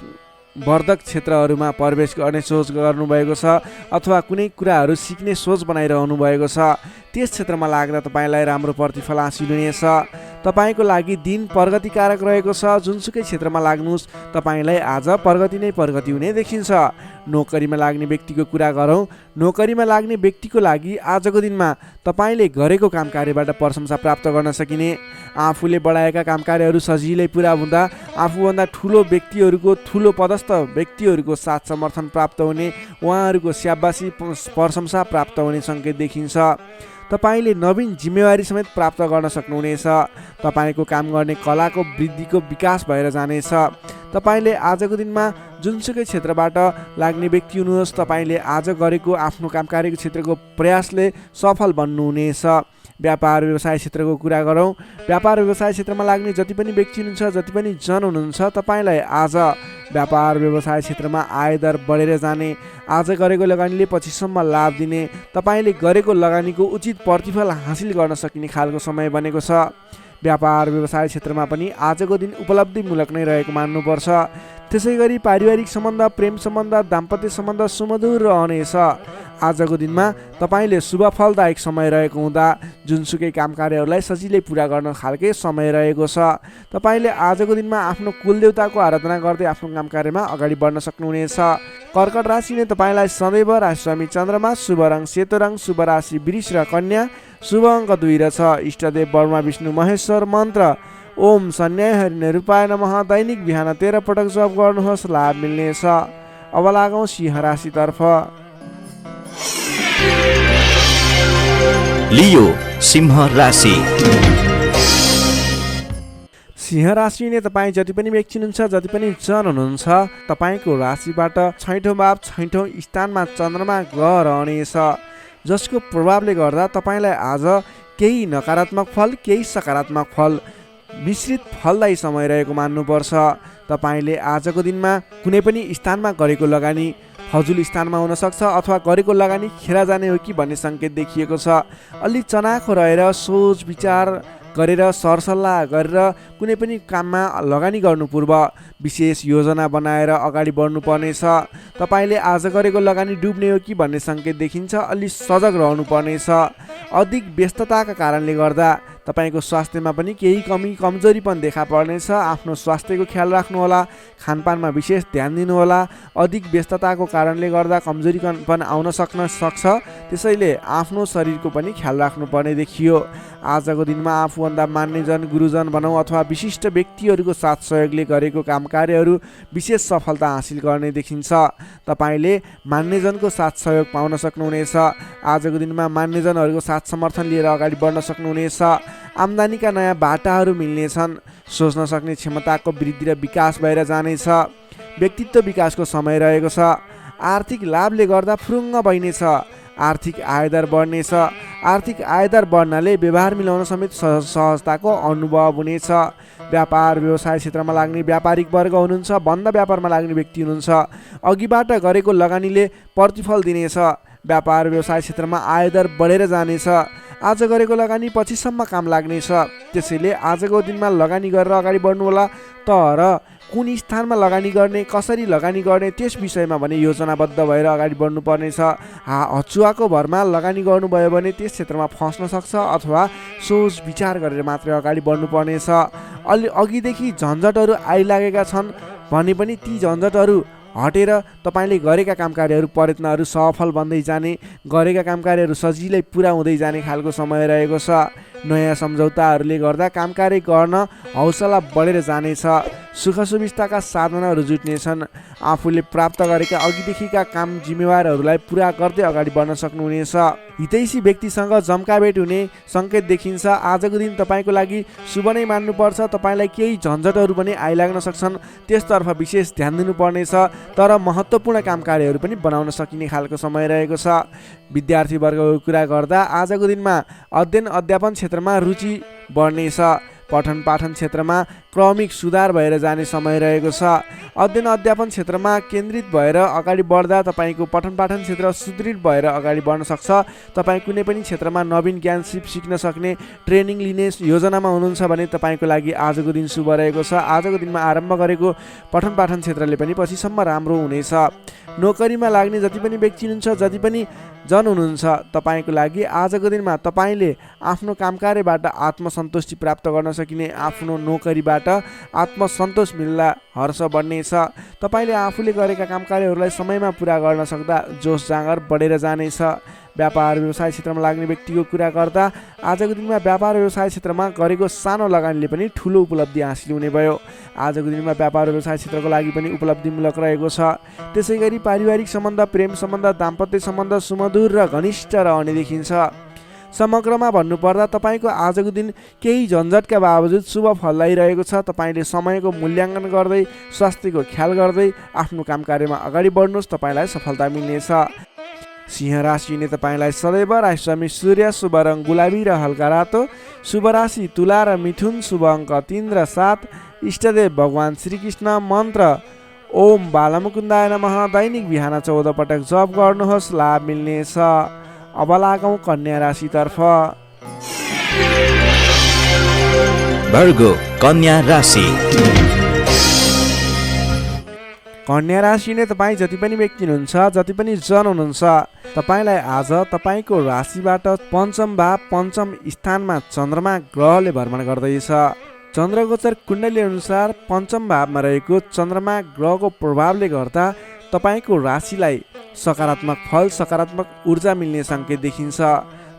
वर्धक क्षेत्रहरूमा प्रवेश गर्ने सोच गर्नुभएको छ अथवा कुनै कुराहरू सिक्ने सोच बनाइरहनु भएको छ। त्यस क्षेत्रमा लाग्दा तपाईँलाई राम्रो प्रतिफल हासिल हुनेछ। तपाईँको लागि दिन प्रगतिकारक रहेको छ। जुनसुकै क्षेत्रमा लाग्नुहोस् तपाईँलाई आज प्रगति नै प्रगति हुने देखिन्छ। नोकरीमा लाग्ने व्यक्तिको कुरा गरौँ। नोकरीमा लाग्ने व्यक्तिको लागि आजको दिनमा तपाईँले गरेको काम कार्यबाट प्रशंसा प्राप्त गर्न सकिने, आफूले बढाएका काम कार्यहरू सजिलै पुरा हुँदा आफूभन्दा ठुलो व्यक्तिहरूको, ठुलो पदस्थ व्यक्तिहरूको साथ समर्थन प्राप्त हुने, उहाँहरूको स्याबासी प्रशंसा प्राप्त हुने सङ्केत देखिन्छ। तपाईँले नवीन जिम्मेवारी समेत प्राप्त गर्न सक्नुहुनेछ। तपाईँको काम गर्ने कलाको वृद्धिको विकास भएर जानेछ। तपाईँले आजको दिनमा जुनसुकै क्षेत्रबाट लाग्ने व्यक्ति हुनुहोस्, तपाईँले आज गरेको आफ्नो काम कार्यको क्षेत्रको प्रयासले सफल बन्नुहुनेछ। व्यापार व्यवसाय क्षेत्रको कुरा गरौँ। व्यापार व्यवसाय क्षेत्रमा लाग्ने जति पनि व्यक्ति हुनुहुन्छ, जति पनि जन हुनुहुन्छ, तपाईँलाई आज व्यापार व्यवसाय क्षेत्रमा आयदर बढेर जाने, आज गरेको लगानीले पछिसम्म लाभ दिने, तपाईँले गरेको लगानीको उचित प्रतिफल हासिल गर्न सकिने खालको समय बनेको छ। व्यापार व्यवसाय क्षेत्रमा पनि आजको दिन उपलब्धिमूलक नै रहेको मान्नुपर्छ। त्यसै गरी पारिवारिक सम्बन्ध, प्रेम सम्बन्ध, दाम्पत्य सम्बन्ध सुमधुर रहनेछ। आजको दिनमा तपाईँले शुभ फलदायक समय रहेको हुँदा जुनसुकै काम कार्यहरूलाई सजिलै पुरा गर्न खालके समय रहेको छ। तपाईँले आजको दिनमा आफ्नो कुलदेवताको आराधना गर्दै आफ्नो काम कार्यमा अगाडि बढ्न सक्नुहुनेछ। कर्कट राशिले तपाईँलाई सदैव राशिस्वामी चन्द्रमा, शुभ रङ सेतो रङ, शुभ राशि वृष र कन्या, शुभ अङ्क 2 र 6, इष्टदेव ब्रह्मा विष्णु महेश्वर, मन्त्र ओम सन्याय हरिणे रूपाय नमः। दैनिक बिहान 13 पटक जप गर्नुहोस्, लाभ मिल्नेछ। अब लागौँ सिंह राशितर्फ। लियो सिंह राशि। सिंह राशिले तपाईँ जति पनि व्यक्ति हुनुहुन्छ, जति पनि जन हुनुहुन्छ, तपाईँको राशिबाट 6औं भाव 6औं स्थानमा चन्द्रमा ग्रह रहनेछ, जसको प्रभावले गर्दा तपाईँलाई आज केही नकारात्मक फल, केही सकारात्मक फल मिश्रित फलदायी समय रहेको मान्नुपर्छ। तपाईँले आजको दिनमा कुनै पनि स्थानमा गरेको लगानी फजुल स्थानमा हुनसक्छ अथवा गरेको लगानी खेर जाने हो कि भन्ने सङ्केत देखिएको छ। अलि चनाखो रहेर सोच विचार गरेर सरसल्लाह गरेर कुनै पनि काममा लगानी गर्नु पूर्व विशेष योजना बनाएर अगाडि बढ्नुपर्नेछ। तपाईँले आज गरेको लगानी डुब्ने हो कि भन्ने सङ्केत देखिन्छ। अलि सजग रहनुपर्नेछ। अधिक व्यस्तताका कारणले गर्दा तपाईँको स्वास्थ्यमा पनि केही कमजोरी पनि देखा पर्नेछ। आफ्नो स्वास्थ्यको ख्याल राख्नुहोला। खानपानमा विशेष ध्यान दिनुहोला। अधिक व्यस्तताको कारणले गर्दा कमजोरी पनि आउन सक्छ, त्यसैले आफ्नो शरीरको पनि ख्याल राख्नुपर्ने देखियो। आजको दिनमा आफूभन्दा मान्यजन, गुरुजन भनौँ अथवा विशिष्ट व्यक्तिहरूको साथ सहयोगले गरेको काम कार्यहरू विशेष सफलता हासिल गर्ने देखिन्छ। तपाईँले मान्यजनको साथ सहयोग पाउन सक्नुहुनेछ। आजको दिनमा मान्यजनहरूको साथ समर्थन लिएर अगाडि बढ्न सक्नुहुनेछ। आम्दानीका नयाँ बाटाहरू मिल्नेछन्। सोच्न सक्ने क्षमताको वृद्धि र विकास भएर जानेछ। व्यक्तित्व विकासको समय रहेको छ। आर्थिक लाभले गर्दा फुरुङ्ग बहिनेछ। आर्थिक आयदर बढ्नेछ। आर्थिक आयदर बढ्नाले व्यवहार मिलाउन समेत सहजताको अनुभव हुनेछ। व्यापार व्यवसाय क्षेत्रमा लाग्ने व्यापारिक वर्ग हुनुहुन्छ, बन्द व्यापारमा लाग्ने व्यक्ति हुनुहुन्छ, अघिबाट गरेको लगानीले प्रतिफल दिनेछ। व्यापार व्यवसाय क्षेत्रमा आयदर बढेर जानेछ। आज गरेको लगानी पछिसम्म काम लाग्नेछ। त्यसैले आजको दिनमा लगानी गरेर अगाडि बढ्नुहोला। तर कुन स्थानमा लगानी गर्ने, कसरी लगानी गर्ने, त्यस विषयमा भने योजनाबद्ध भएर अगाडि बढ्नुपर्नेछ। हचुवाको भरमा लगानी गर्नुभयो भने त्यस क्षेत्रमा फस्न सक्छ अथवा सोच विचार गरेर मात्रै अगाडि बढ्नुपर्नेछ। अलि अघिदेखि झन्झटहरू आइलागेका छन् भने पनि ती झन्झटहरू हटेर तपाईँले गरेका काम कार्यहरू, प्रयत्नहरू सफल बन्दै जाने, गरेका काम कार्यहरू सजिलै पुरा हुँदै जाने खालको समय रहेको छ। नयाँ सम्झौताहरूले गर्दा काम कार्य गर्न हौसला बढेर जानेछ। सुख सुविस्ताका साधनाहरू जुट्नेछन्। आफूले प्राप्त गरेका अघिदेखिका काम जिम्मेवारहरूलाई पुरा गर्दै अगाडि बढ्न सक्नुहुनेछ। हितैषी व्यक्तिसँग जम्काभेट हुने सङ्केत देखिन्छ। आजको दिन तपाईँको लागि शुभ नै मान्नुपर्छ। तपाईँलाई केही झन्झटहरू पनि आइलाग्न सक्छन्, त्यसतर्फ विशेष ध्यान दिनुपर्नेछ। तर महत्त्वपूर्ण काम कार्यहरू पनि बनाउन सकिने खालको समय रहेको छ। विद्यार्थीवर्गको कुरा गर्दा आजको दिनमा अध्ययन अध्यापन क्षेत्रमा रुचि बढ्नेछ। पठन पाठन क्षेत्रमा क्रमिक सुधार भएर जाने समय रहेको छ। अध्ययन अध्यापन क्षेत्रमा केन्द्रित भएर अगाडि बढ्दा तपाईँको पठन पाठन क्षेत्र सुदृढ भएर अगाडि बढ्न सक्छ। तपाईँ कुनै पनि क्षेत्रमा नवीन ज्ञान सिक्न सक्ने, ट्रेनिङ लिने योजनामा हुनुहुन्छ भने तपाईँको लागि आजको दिन शुभ रहेको छ। आजको दिनमा आरम्भ गरेको पठन पाठन क्षेत्रले पनि पछिसम्म राम्रो हुनेछ। नोकरीमा लाग्ने जति पनि व्यक्ति हुनुहुन्छ, जति पनि जन हुनुहुन्छ, तपाईँको लागि आजको दिनमा तपाईँले आफ्नो काम कार्यबाट आत्मसन्तुष्टि प्राप्त गर्न सकिने, आफ्नो नोकरीबाट आत्मसन्तोष मिल्दा हर्ष बढ्नेछ। तपाईँले आफूले गरेका काम कार्यहरूलाई समयमा पुरा गर्न सक्दा जोस जाँगर बढेर जानेछ। व्यापार व्यवसाय क्षेत्रमा लाग्ने व्यक्तिको कुरा गर्दा आजको दिनमा व्यापार व्यवसाय क्षेत्रमा गरेको सानो लगानीले पनि ठुलो उपलब्धि हासिल हुने भयो। आजको दिनमा व्यापार व्यवसाय क्षेत्रको लागि पनि उपलब्धिमूलक रहेको छ। त्यसै गरी पारिवारिक सम्बन्ध, प्रेम सम्बन्ध, दाम्पत्य सम्बन्ध सुमधुर र घनिष्ठ रहने देखिन्छ। समग्रमा भन्नुपर्दा तपाईँको आजको दिन केही झन्झटका बावजुद शुभ फल ल्याइरहेको छ। तपाईँले समयको मूल्याङ्कन गर्दै, स्वास्थ्यको ख्याल गर्दै आफ्नो काम कार्यमा अगाडि बढ्नुहोस्, तपाईँलाई सफलता मिल्नेछ। सिंह राशिले तपाईँलाई सदैव राशिस्वामी सूर्य, शुभ रङ गुलाबी र हल्का रातो, शुभ राशि तुला र मिथुन, शुभ अङ्क 3 र 7, इष्टदेव भगवान श्रीकृष्ण, मन्त्र ओम बालमुकुन्दाय नमः। दैनिक बिहान 14 पटक जप गर्नुहोस्, लाभ मिल्नेछ। अब लागौँ कन्या राशितर्फ। भर्गो कन्या राशि। कन्या राशिले तपाईँ जति पनि व्यक्ति हुनुहुन्छ, जति पनि जन हुनुहुन्छ, तपाईँलाई आज तपाईँको राशिबाट पञ्चम भाव, पञ्चम स्थानमा चन्द्रमा ग्रहले भ्रमण गर्दैछ। चन्द्रगोचर कुण्डली अनुसार पञ्चम भावमा रहेको चन्द्रमा ग्रहको प्रभावले गर्दा तपाईँको राशिलाई सकारात्मक फल, सकारात्मक ऊर्जा मिल्ने सङ्केत देखिन्छ।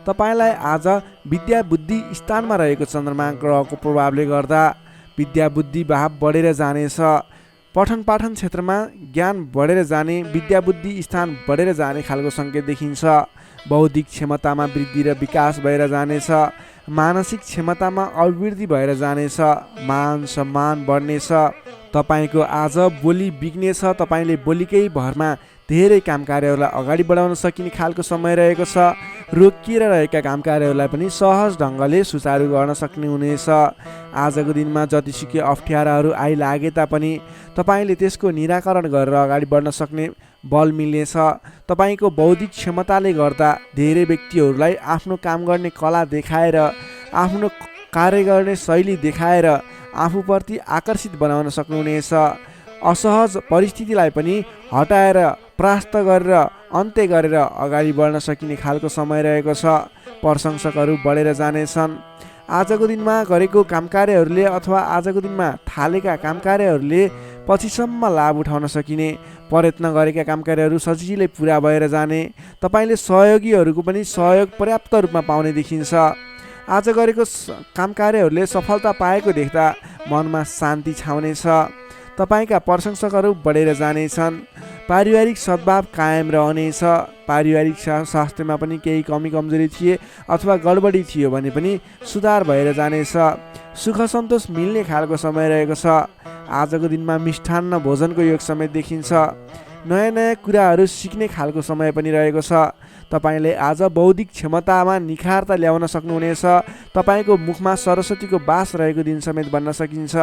तपाईँलाई आज विद्या बुद्धि स्थानमा रहेको चन्द्रमा ग्रहको प्रभावले गर्दा विद्या बुद्धि भाव बढेर जानेछ। पठन पाठन क्षेत्रमा ज्ञान बढेर जाने, विद्या बुद्धि स्थान बढेर जाने खालको सङ्केत देखिन्छ। बौद्धिक क्षमतामा वृद्धि र विकास भएर जानेछ। मानसिक क्षमतामा अभिवृद्धि भएर जानेछ। मान सम्मान बढ्नेछ। तपाईँको आज बोली बिग्नेछ। तपाईँले बोलीकै भरमा धेरै काम कार्यहरूलाई अगाडि बढाउन सकिने खालको समय रहेको छ। रोकिएर रहेका काम कार्यहरूलाई पनि सहज ढङ्गले सुचारू गर्न सक्ने हुनेछ। आजको दिनमा जतिसुकै अप्ठ्याराहरू आइलागे तापनि तपाईँले त्यसको निराकरण गरेर अगाडि बढ्न सक्ने बल मिल्नेछ। तपाईँको बौद्धिक क्षमताले गर्दा धेरै व्यक्तिहरूलाई आफ्नो काम गर्ने कला देखाएर, आफ्नो कार्य गर्ने शैली देखाएर आफूप्रति आकर्षित बनाउन सक्नुहुनेछ। असहज परिस्थितिलाई पनि हटाएर, परास्त गरेर, अन्त्य गरेर अगाडि बढ्न सकिने खालको समय रहेको छ। प्रशंसकहरू बढेर जानेछन्। आजको दिनमा गरेको काम कार्यहरूले अथवा आजको दिनमा थालेका काम कार्यहरूले पछिसम्म लाभ उठाउन सकिने, प्रयत्न गरेका काम कार्यहरू सजिलै पुरा भएर जाने, तपाईँले सहयोगीहरूको पनि सहयोग पर्याप्त रूपमा पाउने देखिन्छ। आज गरेको काम कार्यहरूले सफलता पाएको देख्दा मनमा शान्ति छाउनेछ। तपाईँका प्रशंसकहरू बढेर जानेछन्। पारिवारिक सद्भाव कायम रहनेछ। पारिवारिक स्वास्थ्यमा पनि केही कमी कमजोरी थिए अथवा गडबडी थियो भने पनि सुधार भएर जानेछ। सुख सन्तोष मिल्ने खालको समय रहेको छ। आजको दिनमा मिष्ठान्न भोजनको योग समेत देखिन्छ। नयाँ नयाँ कुराहरू सिक्ने खालको समय पनि रहेको छ। तपाईँले आज बौद्धिक क्षमतामा निखारता ल्याउन सक्नुहुनेछ। तपाईँको मुखमा सरस्वतीको बास रहेको दिन समेत बन्न सकिन्छ।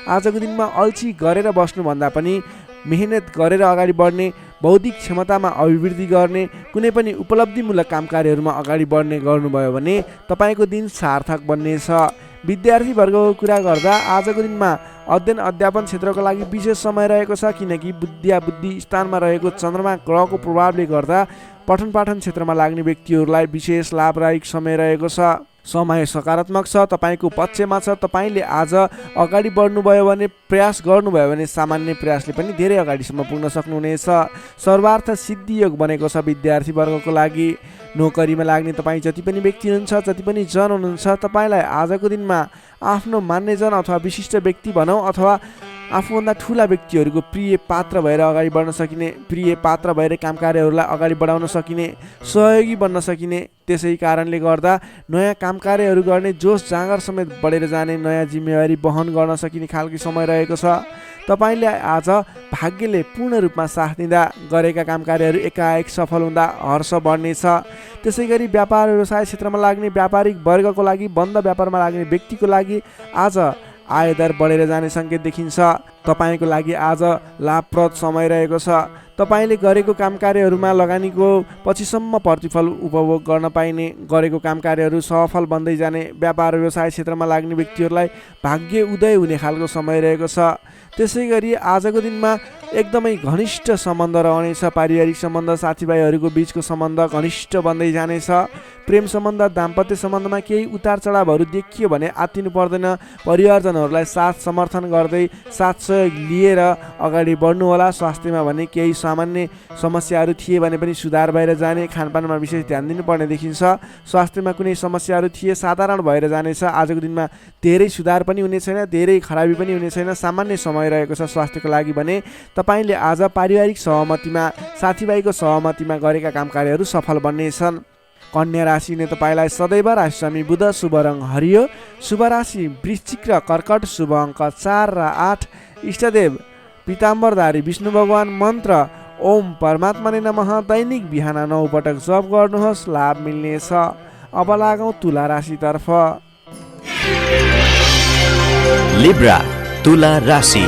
आजको दिनमा अल्छी गरेर बस्नुभन्दा पनि मेहनत गरेर अगाडि बढ्ने, बौद्धिक क्षमतामा अभिवृद्धि गर्ने कुनै पनि उपलब्धिमूलक काम कार्यहरूमा अगाडि बढ्ने गर्नुभयो भने तपाईँको दिन सार्थक बन्नेछ। विद्यार्थी वर्गको कुरा गर्दा आजको दिनमा अध्ययन अध्यापन क्षेत्रको लागि विशेष समय रहेको छ, किनकि बुद्धि स्थानमा रहेको चन्द्रमा ग्रहको प्रभावले गर्दा पठन पाठन क्षेत्रमा लाग्ने व्यक्तिहरूलाई विशेष लाभदायक समय रहेको छ। समय सकारात्मक छ, तपाईँको पक्षमा छ। तपाईँले आज अगाडि बढ्नुभयो भने, प्रयास गर्नुभयो भने सामान्य प्रयासले पनि धेरै अगाडिसम्म पुग्न सक्नुहुनेछ। सर्वार्थ सिद्धि योग बनेको छ विद्यार्थी वर्गको लागि। नोकरीमा लाग्ने तपाईँ जति पनि व्यक्ति हुनुहुन्छ, जति पनि जन हुनुहुन्छ, तपाईँलाई आजको दिनमा आफ्नो मान्यजन अथवा विशिष्ट व्यक्ति भनौँ अथवा आफूभन्दा ठुला व्यक्तिहरूको प्रिय पात्र भएर अगाडि बढ्न सकिने, प्रिय पात्र भएर काम कार्यहरूलाई अगाडि बढाउन सकिने, सहयोगी बन्न सकिने, त्यसै कारणले गर्दा नयाँ काम कार्यहरू गर्ने जोस जाँगर समेत बढेर जाने, नयाँ जिम्मेवारी वहन गर्न सकिने खालको समय रहेको छ। तपाईँले आज भाग्यले पूर्ण रूपमा साथ दिँदा गरेका काम कार्यहरू एकाएक सफल हुँदा हर्ष बढ्नेछ। त्यसै गरी व्यापार व्यवसाय क्षेत्रमा लाग्ने व्यापारिक वर्गको लागि, बन्द व्यापारमा लाग्ने व्यक्तिको लागि आज आयदर बढेर जाने सङ्केत देखिन्छ। तपाईँको लागि आज लाभप्रद समय रहेको छ। तपाईँले गरेको काम कार्यहरूमा लगानीको पछिसम्म प्रतिफल उपभोग गर्न पाइने, गरेको काम कार्यहरू सफल बन्दै जाने, व्यापार व्यवसाय क्षेत्रमा लाग्ने व्यक्तिहरूलाई भाग्य उदय हुने खालको समय रहेको छ। त्यसै गरी आजको दिनमा एकदमै घनिष्ठ सम्बन्ध रहनेछ। पारिवारिक सम्बन्ध, साथीभाइहरूको बिचको सम्बन्ध घनिष्ठ बन्दै जानेछ। प्रेम सम्बन्ध, दाम्पत्य सम्बन्धमा केही उतार चढावहरू देखियो भने आत्तिनु पर्दैन। परिवारजनहरूलाई साथ समर्थन गर्दै साथ सहयोग लिएर अगाडि बढ्नुहोला। स्वास्थ्यमा भने केही सामान्य समस्याहरू थिए भने पनि सुधार भएर जाने, खानपानमा विशेष ध्यान दिनुपर्ने देखिन्छ। स्वास्थ्यमा कुनै समस्याहरू थिए साधारण भएर जानेछ। आजको दिनमा धेरै सुधार पनि हुने छैन, धेरै खराबी पनि हुने छैन, सामान्य समय रहेको छ स्वास्थ्यको लागि भने। तपाईँले आज पारिवारिक सहमतिमा, साथीभाइको सहमतिमा गरेका काम कार्यहरू सफल बन्नेछन्। कन्या राशिले तपाईँलाई सदैव राशिस्वामी बुध, शुभ रङ हरियो, शुभ राशि वृश्चिक र कर्कट, शुभ अङ्क 4 र 8, इष्टदेव पीताम्बरधारी विष्णु भगवान, मन्त्र ओम परमात्माले नमः, दैनिक बिहान 9 पटक जप गर्नुहोस्, लाभ मिल्नेछ। अब लागौँ तुला राशितर्फ। लिब्रा तुला राशि।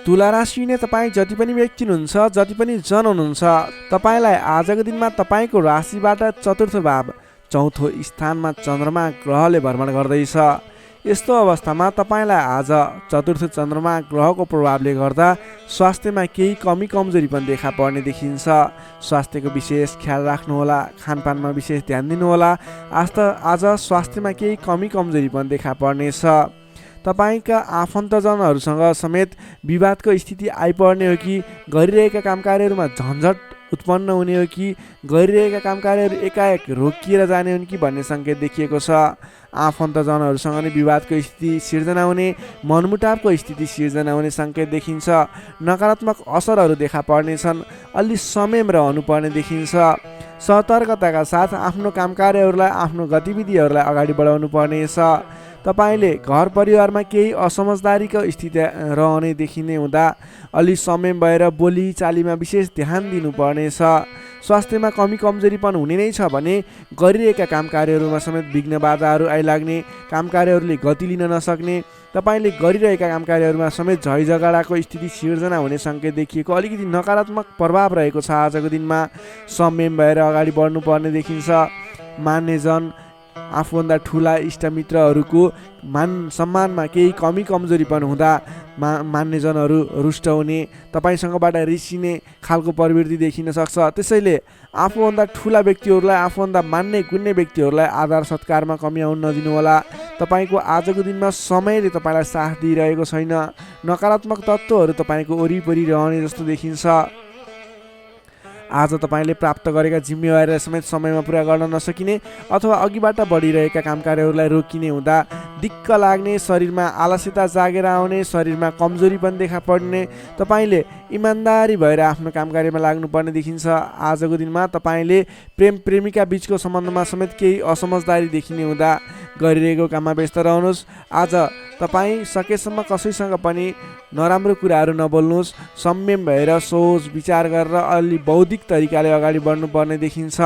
तुला राशि नै तपाईँ जति पनि व्यक्ति हुनुहुन्छ, जति पनि जन हुनुहुन्छ, तपाईँलाई आजको दिनमा तपाईँको राशिबाट चतुर्थ भाव, चौथो स्थानमा चन्द्रमा ग्रहले भ्रमण गर्दैछ। यस्तो अवस्थामा तपाईँलाई आज चतुर्थ चन्द्रमा ग्रहको प्रभावले गर्दा स्वास्थ्यमा केही कमी कमजोरी पनि देखा पर्ने देखिन्छ। स्वास्थ्यको विशेष ख्याल राख्नुहोला, खानपानमा विशेष ध्यान दिनुहोला। आज स्वास्थ्यमा केही कमी कमजोरी पनि देखा पर्नेछ। तपाईँका आफन्तजनहरूसँग समेत विवादको स्थिति आइपर्ने हो कि गरिरहेका काम कार्यहरूमा झन्झट उत्पन्न हुने हो कि गरिरहेका काम कार्यहरू एकाएक रोकिएर जाने हुन् कि भन्ने सङ्केत देखिएको छ। आफन्तजनहरूसँग नै विवादको स्थिति सिर्जना हुने, मनमुटावको स्थिति सिर्जना हुने सङ्केत देखिन्छ। नकारात्मक असरहरू देखा पर्नेछन्। अलि संयम रहनुपर्ने देखिन्छ। सतर्कताका साथ आफ्नो काम कार्यहरूलाई, आफ्नो गतिविधिहरूलाई अगाडि बढाउनु पर्नेछ। तपाईँले घर परिवारमा केही असमझदारीको स्थिति रहने देखिने हुँदा अलि संयम भएर बोली चालीमा विशेष ध्यान दिनुपर्नेछ। स्वास्थ्यमा कमी कमजोरीपन हुने नै छ भने गरिरहेका काम कार्यहरूमा समेत विघ्न बाधाहरू आइलाग्ने, काम कार्यहरूले गति लिन नसक्ने, तपाईँले गरिरहेका काम कार्यहरूमा समेत झैझगडाको स्थिति सिर्जना हुने सङ्केत देखिएको, अलिकति नकारात्मक प्रभाव रहेको छ। आजको दिनमा संयम भएर अगाडि बढ्नुपर्ने देखिन्छ। मान्यजन, आफूभन्दा ठुला इष्टमित्रहरूको मान सम्मानमा केही कमी कमजोरीपन हुँदा मान्यजनहरू रुष्ट हुने, तपाईँसँगबाट रिसिने खालको प्रवृत्ति देखिन सक्छ। त्यसैले आफूभन्दा ठुला व्यक्तिहरूलाई, आफूभन्दा मान्ने गुन्ने व्यक्तिहरूलाई आदर सत्कारमा कमी आउन नदिनुहोला। तपाईँको आजको दिनमा समयले तपाईँलाई साथ दिइरहेको छैन। नकारात्मक तत्त्वहरू तपाईँको वरिपरि रहने जस्तो देखिन्छ। आज तपाईँले प्राप्त गरेका जिम्मेवारीलाई समेत समयमा पुरा गर्न नसकिने अथवा अघिबाट बढिरहेका काम कार्यहरूलाई रोकिने हुँदा दिक्क लाग्ने, शरीरमा आलस्यता जागेर आउने, शरीरमा कमजोरी पनि देखा पर्ने, तपाईँले इमान्दारी भएर आफ्नो काम कार्यमा लाग्नुपर्ने देखिन्छ। आजको दिनमा तपाईँले प्रेम प्रेमिका बिचको सम्बन्धमा समेत केही असमझदारी देखिने हुँदा गरिरहेको काममा व्यस्त रहनुहोस्। आज तपाईँ सकेसम्म कसैसँग पनि नराम्रो कुराहरू नबोल्नुहोस्। संयम भएर सोच विचार गरेर अलि बौद्धिक तरिकाले अगाडि बढ्नुपर्ने देखिन्छ।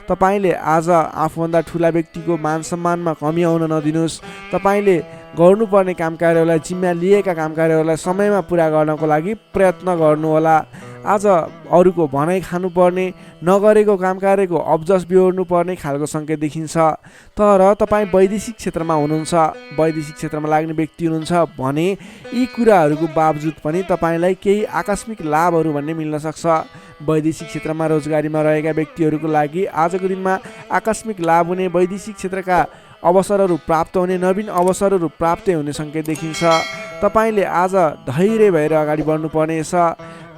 तपाईँले आज आफूभन्दा ठुला व्यक्तिको मान सम्मानमा कमी आउन नदिनुहोस्। तपाईँले गर्नुपर्ने काम कार्यहरूलाई, जिम्मा लिएका काम कार्यहरूलाई समयमा पुरा गर्नको लागि प्रयत्न गर्नुहोला। आज अरूको भनाइ खानुपर्ने, नगरेको काम कार्यको अब्जस बिहोर्नु पर्ने खालको सङ्केत देखिन्छ। तर तपाईँ वैदेशिक क्षेत्रमा हुनुहुन्छ, वैदेशिक क्षेत्रमा लाग्ने व्यक्ति हुनुहुन्छ भने यी कुराहरूको बावजुद पनि तपाईँलाई केही आकस्मिक लाभहरू भन्ने मिल्न सक्छ। वैदेशिक क्षेत्रमा रोजगारीमा रहेका व्यक्तिहरूको लागि आजको दिनमा आकस्मिक लाभ हुने, वैदेशिक क्षेत्रका अवसरहरू प्राप्त हुने, नवीन अवसरहरू प्राप्त हुने सङ्केत देखिन्छ। तपाईँले आज धैर्य भएर अगाडि बढ्नुपर्नेछ।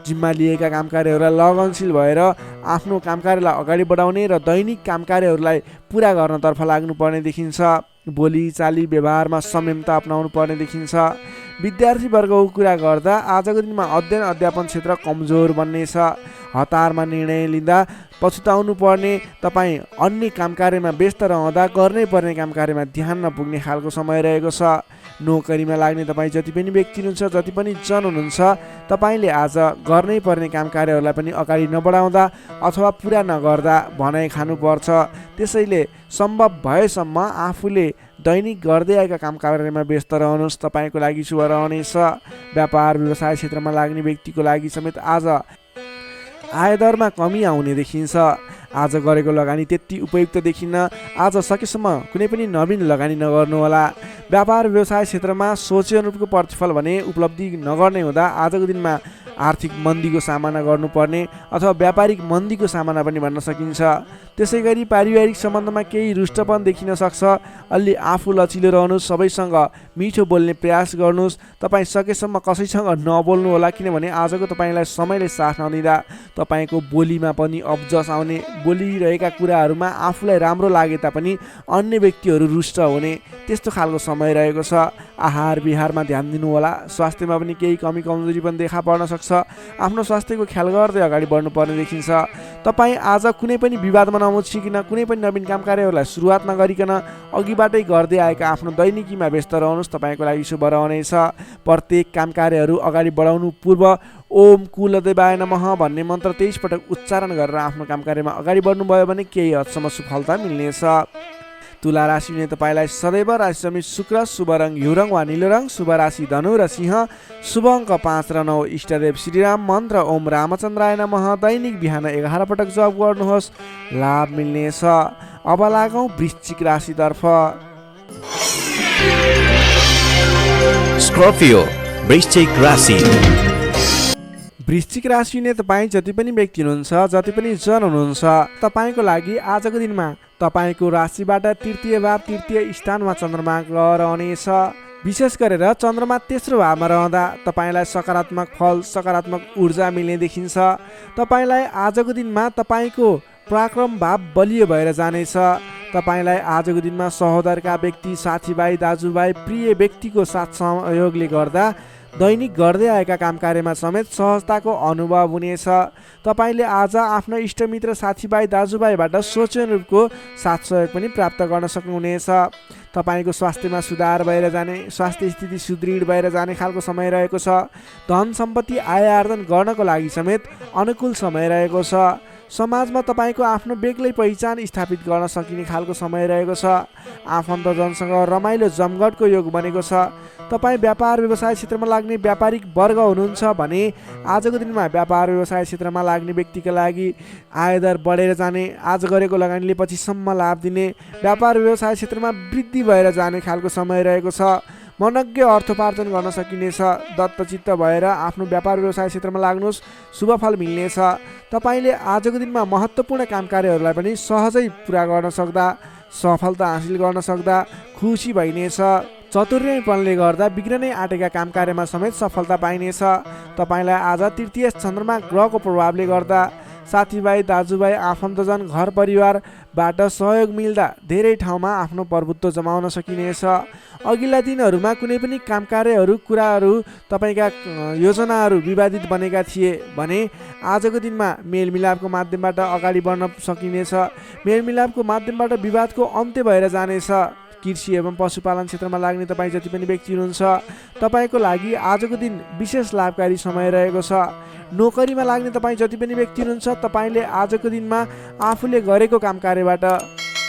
जिम्मा लिएका काम कार्यहरूलाई लगनशील भएर आफ्नो काम कार्यलाई अगाडि बढाउने र दैनिक काम कार्यहरूलाई पुरा गर्नतर्फ लाग्नुपर्ने देखिन्छ। बोली चाली व्यवहारमा संयमता अपनाउनु पर्ने देखिन्छ। विद्यार्थी वर्गको कुरा गर्दा आजको दिनमा अध्ययन अध्यापन क्षेत्र कमजोर बन्नेछ। हतारमा निर्णय लिँदा पछुताउनु पर्ने, तपाईँ अन्य काम कार्यमा व्यस्त रहँदा गर्नै पर्ने काम कार्यमा ध्यान नपुग्ने खालको समय रहेको छ। नोकरीमा लाग्ने तपाईँ जति पनि व्यक्ति हुनुहुन्छ, जति पनि जन हुनुहुन्छ, तपाईँले आज गर्नै पर्ने काम कार्यहरूलाई पनि अगाडि नबढाउँदा अथवा पुरा नगर्दा भनाइ खानुपर्छ। त्यसैले सम्भव भएसम्म आफूले दैनिक गर्दै आएका काम कार्यमा व्यस्त रहनुहोस्, तपाईँको लागि शुभ रहनेछ। व्यापार व्यवसाय क्षेत्रमा लाग्ने व्यक्तिको लागि समेत आज आयदरमा कमी आउने देखिन्छ। आज गरेको लगानी त्यति उपयुक्त देखिन्न। आज सकेसम्म कुनै पनि नवीन लगानी नगर्नुहोला। व्यापार व्यवसाय क्षेत्रमा सोचे अनुरूपको प्रतिफल भने उपलब्धि नगर्ने हुँदा आजको दिनमा आर्थिक मन्दीको सामना गर्नुपर्ने अथवा व्यापारिक मन्दीको सामना पनि भन्न सकिन्छ। त्यसै गरी पारिवारिक सम्बन्धमा केही रुष्टपन देखिन सक्छ। अलि आफू लचिलो रहनुहोस्, सबैसँग मिठो बोल्ने प्रयास गर्नुहोस्। तपाईँ सकेसम्म कसैसँग नबोल्नु होला, किनभने आजको तपाईँलाई समयले साथ नदिँदा तपाईँको बोलीमा पनि अब्जस आउने, बोलिरहेका कुराहरूमा आफूलाई राम्रो लागे तापनि अन्य व्यक्तिहरू रुष्ट हुने त्यस्तो खालको समय रहेको छ। आहार विहारमा ध्यान दिनु होला। स्वास्थ्यमा पनि केही कमी कमजोरी पनि देखा पर्न सक्छ। आफ्नो स्वास्थ्यको ख्याल गर्दै अगाडि बढ्नुपर्ने देखिन्छ। तपाईँ आज कुनै पनि विवादमा नमुछिकन, कुनै पनि नवीन काम कार्यहरूलाई सुरुवात नगरिकन अघिबाटै गर्दै आएका आफ्नो दैनिकीमा व्यस्त रहनुहोस्, तपाईँको लागि शुभ रहनेछ। प्रत्येक काम कार्यहरू अगाडि बढाउनु पूर्व ओम कुलदेवाय नमः भन्ने मन्त्र 23 पटक उच्चारण गरेर आफ्नो काम कार्यमा अगाडि बढ्नुभयो भने केही हदसम्म सफलता मिल्नेछ। तुला राशिले तपाईँलाई सदैव राशिसमी शुक्र, शुभ रङ हिउँ वा निलो रङ, शुभ राशि धनु र सिंह, शुभ अङ्क 5 र 9, इष्टदेव श्रीराम, मन्त्र ओम रामचन्द्राय नमः दैनिक बिहान 11 पटक जप गर्नुहोस्, लाभ मिल्नेछ। अब लागौँ वृश्चिक राशितर्फ। स्कर्पियो वृश्चिक राशि। वृश्चिक राशिले तपाईँ जति पनि व्यक्ति हुनुहुन्छ, जति पनि जन हुनुहुन्छ, तपाईँको लागि आजको दिनमा तपाईँको राशिबाट तृतीय भाव, तृतीय स्थानमा चन्द्रमा ग्रह रहनेछ। विशेष गरेर चन्द्रमा तेस्रो भावमा रहँदा तपाईँलाई सकारात्मक फल, सकारात्मक ऊर्जा मिल्ने देखिन्छ। तपाईँलाई आजको दिनमा तपाईँको पराक्रम भाव बलियो भएर जानेछ। तपाईँलाई आजको दिनमा सहोदरका व्यक्ति, साथीभाइ, दाजुभाइ, प्रिय व्यक्तिको साथ सहयोगले गर्दा दैनिक गर्दै आएका काम कार्यमा समेत सहजताको अनुभव हुनेछ। तपाईँले आज आफ्ना इष्टमित्र, साथीभाइ, दाजुभाइबाट सोचेअनुरूपको साथ सहयोग पनि प्राप्त गर्न सक्नुहुनेछ। तपाईँको स्वास्थ्यमा सुधार भएर जाने, स्वास्थ्य स्थिति सुदृढ भएर जाने खालको समय रहेको छ। धन सम्पत्ति आय आर्जन गर्नको लागि समेत अनुकूल समय रहेको छ। समाजमा तपाईँको आफ्नो बेग्लै पहिचान स्थापित गर्न सकिने खालको समय रहेको छ। आफन्तजनसँग रमाइलो जमघटको योग बनेको छ। तपाईँ व्यापार व्यवसाय क्षेत्रमा लाग्ने व्यापारिक वर्ग हुनुहुन्छ भने आजको दिनमा व्यापार व्यवसाय क्षेत्रमा लाग्ने व्यक्तिका लागि आयदर बढेर जाने, आज गरेको लगानीले पछिसम्म लाभ दिने, व्यापार व्यवसाय क्षेत्रमा वृद्धि भएर जाने खालको समय रहेको छ। मनज्ञ अर्थोपार्जन गर्न सकिनेछ। दत्तचित्त भएर आफ्नो व्यापार व्यवसाय क्षेत्रमा लाग्नुहोस्, शुभ फल मिल्नेछ। तपाईँले आजको दिनमा महत्त्वपूर्ण काम कार्यहरूलाई पनि सहजै पुरा गर्न सक्दा, सफलता हासिल गर्न सक्दा खुसी भइनेछ। चतुर्यपनले गर्दा बिग्रनै आँटेका काम कार्यमा समेत सफलता पाइनेछ। तपाईँलाई आज तृतीय चन्द्रमा ग्रहको प्रभावले गर्दा साथीभाइ, दाजुभाइ, आफन्तजन, घर परिवारबाट सहयोग मिल्दा धेरै ठाउँमा आफ्नो प्रभुत्व जमाउन सकिनेछ। अघिल्ला दिनहरूमा कुनै पनि काम कार्यहरू, कुराहरू, तपाईँका योजनाहरू विवादित बनेका थिए भने आजको दिनमा मेलमिलापको माध्यमबाट अगाडि बढ्न सकिनेछ। मेलमिलापको माध्यमबाट विवादको अन्त्य भएर जानेछ। कृषि एवं पशुपालन क्षेत्रमा लाग्ने तपाईँ जति पनि व्यक्ति हुनुहुन्छ, तपाईँको लागि आजको दिन विशेष लाभकारी समय रहेको छ। नोकरीमा लाग्ने तपाईँ जति पनि व्यक्ति हुनुहुन्छ, तपाईँले आजको दिनमा आफूले गरेको काम कार्यबाट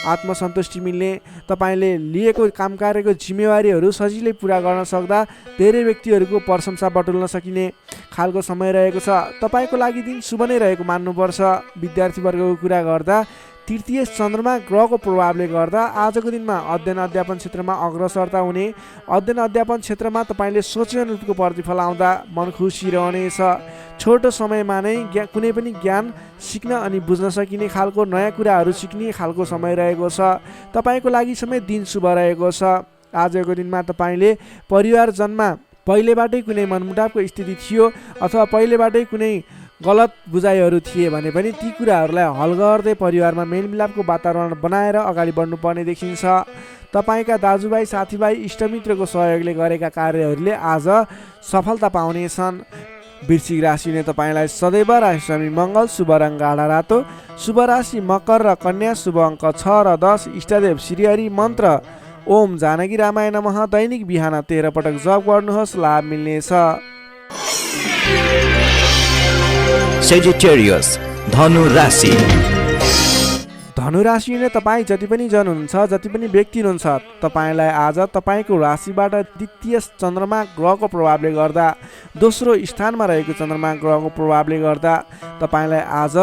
आत्मसन्तुष्टि मिल्ने, तपाईँले लिएको काम कार्यको जिम्मेवारीहरू सजिलै पुरा गर्न सक्दा धेरै व्यक्तिहरूको प्रशंसा बटुल्न सकिने खालको समय रहेको छ। तपाईँको लागि दिन शुभ नै रहेको मान्नुपर्छ। विद्यार्थीवर्गको कुरा गर्दा तृतीय चन्द्रमा ग्रहको प्रभावले गर्दा आजको दिनमा अध्ययन अध्यापन क्षेत्रमा अग्रसरता हुने, अध्ययन अध्यापन क्षेत्रमा तपाईँले सोचे अनुरूपको प्रतिफल आउँदा मन खुसी रहनेछ। छोटो समयमा नै कुनै पनि ज्ञान सिक्न अनि बुझ्न सकिने खालको नयाँ कुराहरू सिक्ने खालको समय रहेको छ। तपाईँको लागि समय दिन शुभ रहेको छ। आजको दिनमा तपाईँले परिवारजनमा पहिलेबाटै कुनै मनमुटावको स्थिति थियो अथवा पहिलेबाटै कुनै गलत बुझाइहरू थिए भने पनि ती कुराहरूलाई हल गर्दै परिवारमा मेलमिलापको वातावरण बनाएर अगाडि बढ्नुपर्ने देखिन्छ। तपाईँका दाजुभाइ, साथीभाइ, इष्टमित्रको सहयोगले गरेका कार्यहरूले आज सफलता पाउनेछन्। वृश्चिक राशिले तपाईँलाई सदैव राशिस्वामी मङ्गल, शुभ रङ गाढा रातो, शुभ राशि मकर र कन्या, शुभ अङ्क 6 र 10, इष्टदेव श्रीहरि, मन्त्र ओम जानकी रामाय नमः। दैनिक बिहान 13 पटक जप गर्नुहोस्, लाभ मिल्नेछ। Sagittarius, धनु राशि। धनु राशिले तपाईँ जति पनि जन हुनुहुन्छ, जति पनि व्यक्ति हुनुहुन्छ, तपाईँलाई आज तपाईँको राशिबाट द्वितीय चन्द्रमा ग्रहको प्रभावले गर्दा, दोस्रो स्थानमा रहेको चन्द्रमा ग्रहको प्रभावले गर्दा तपाईँलाई आज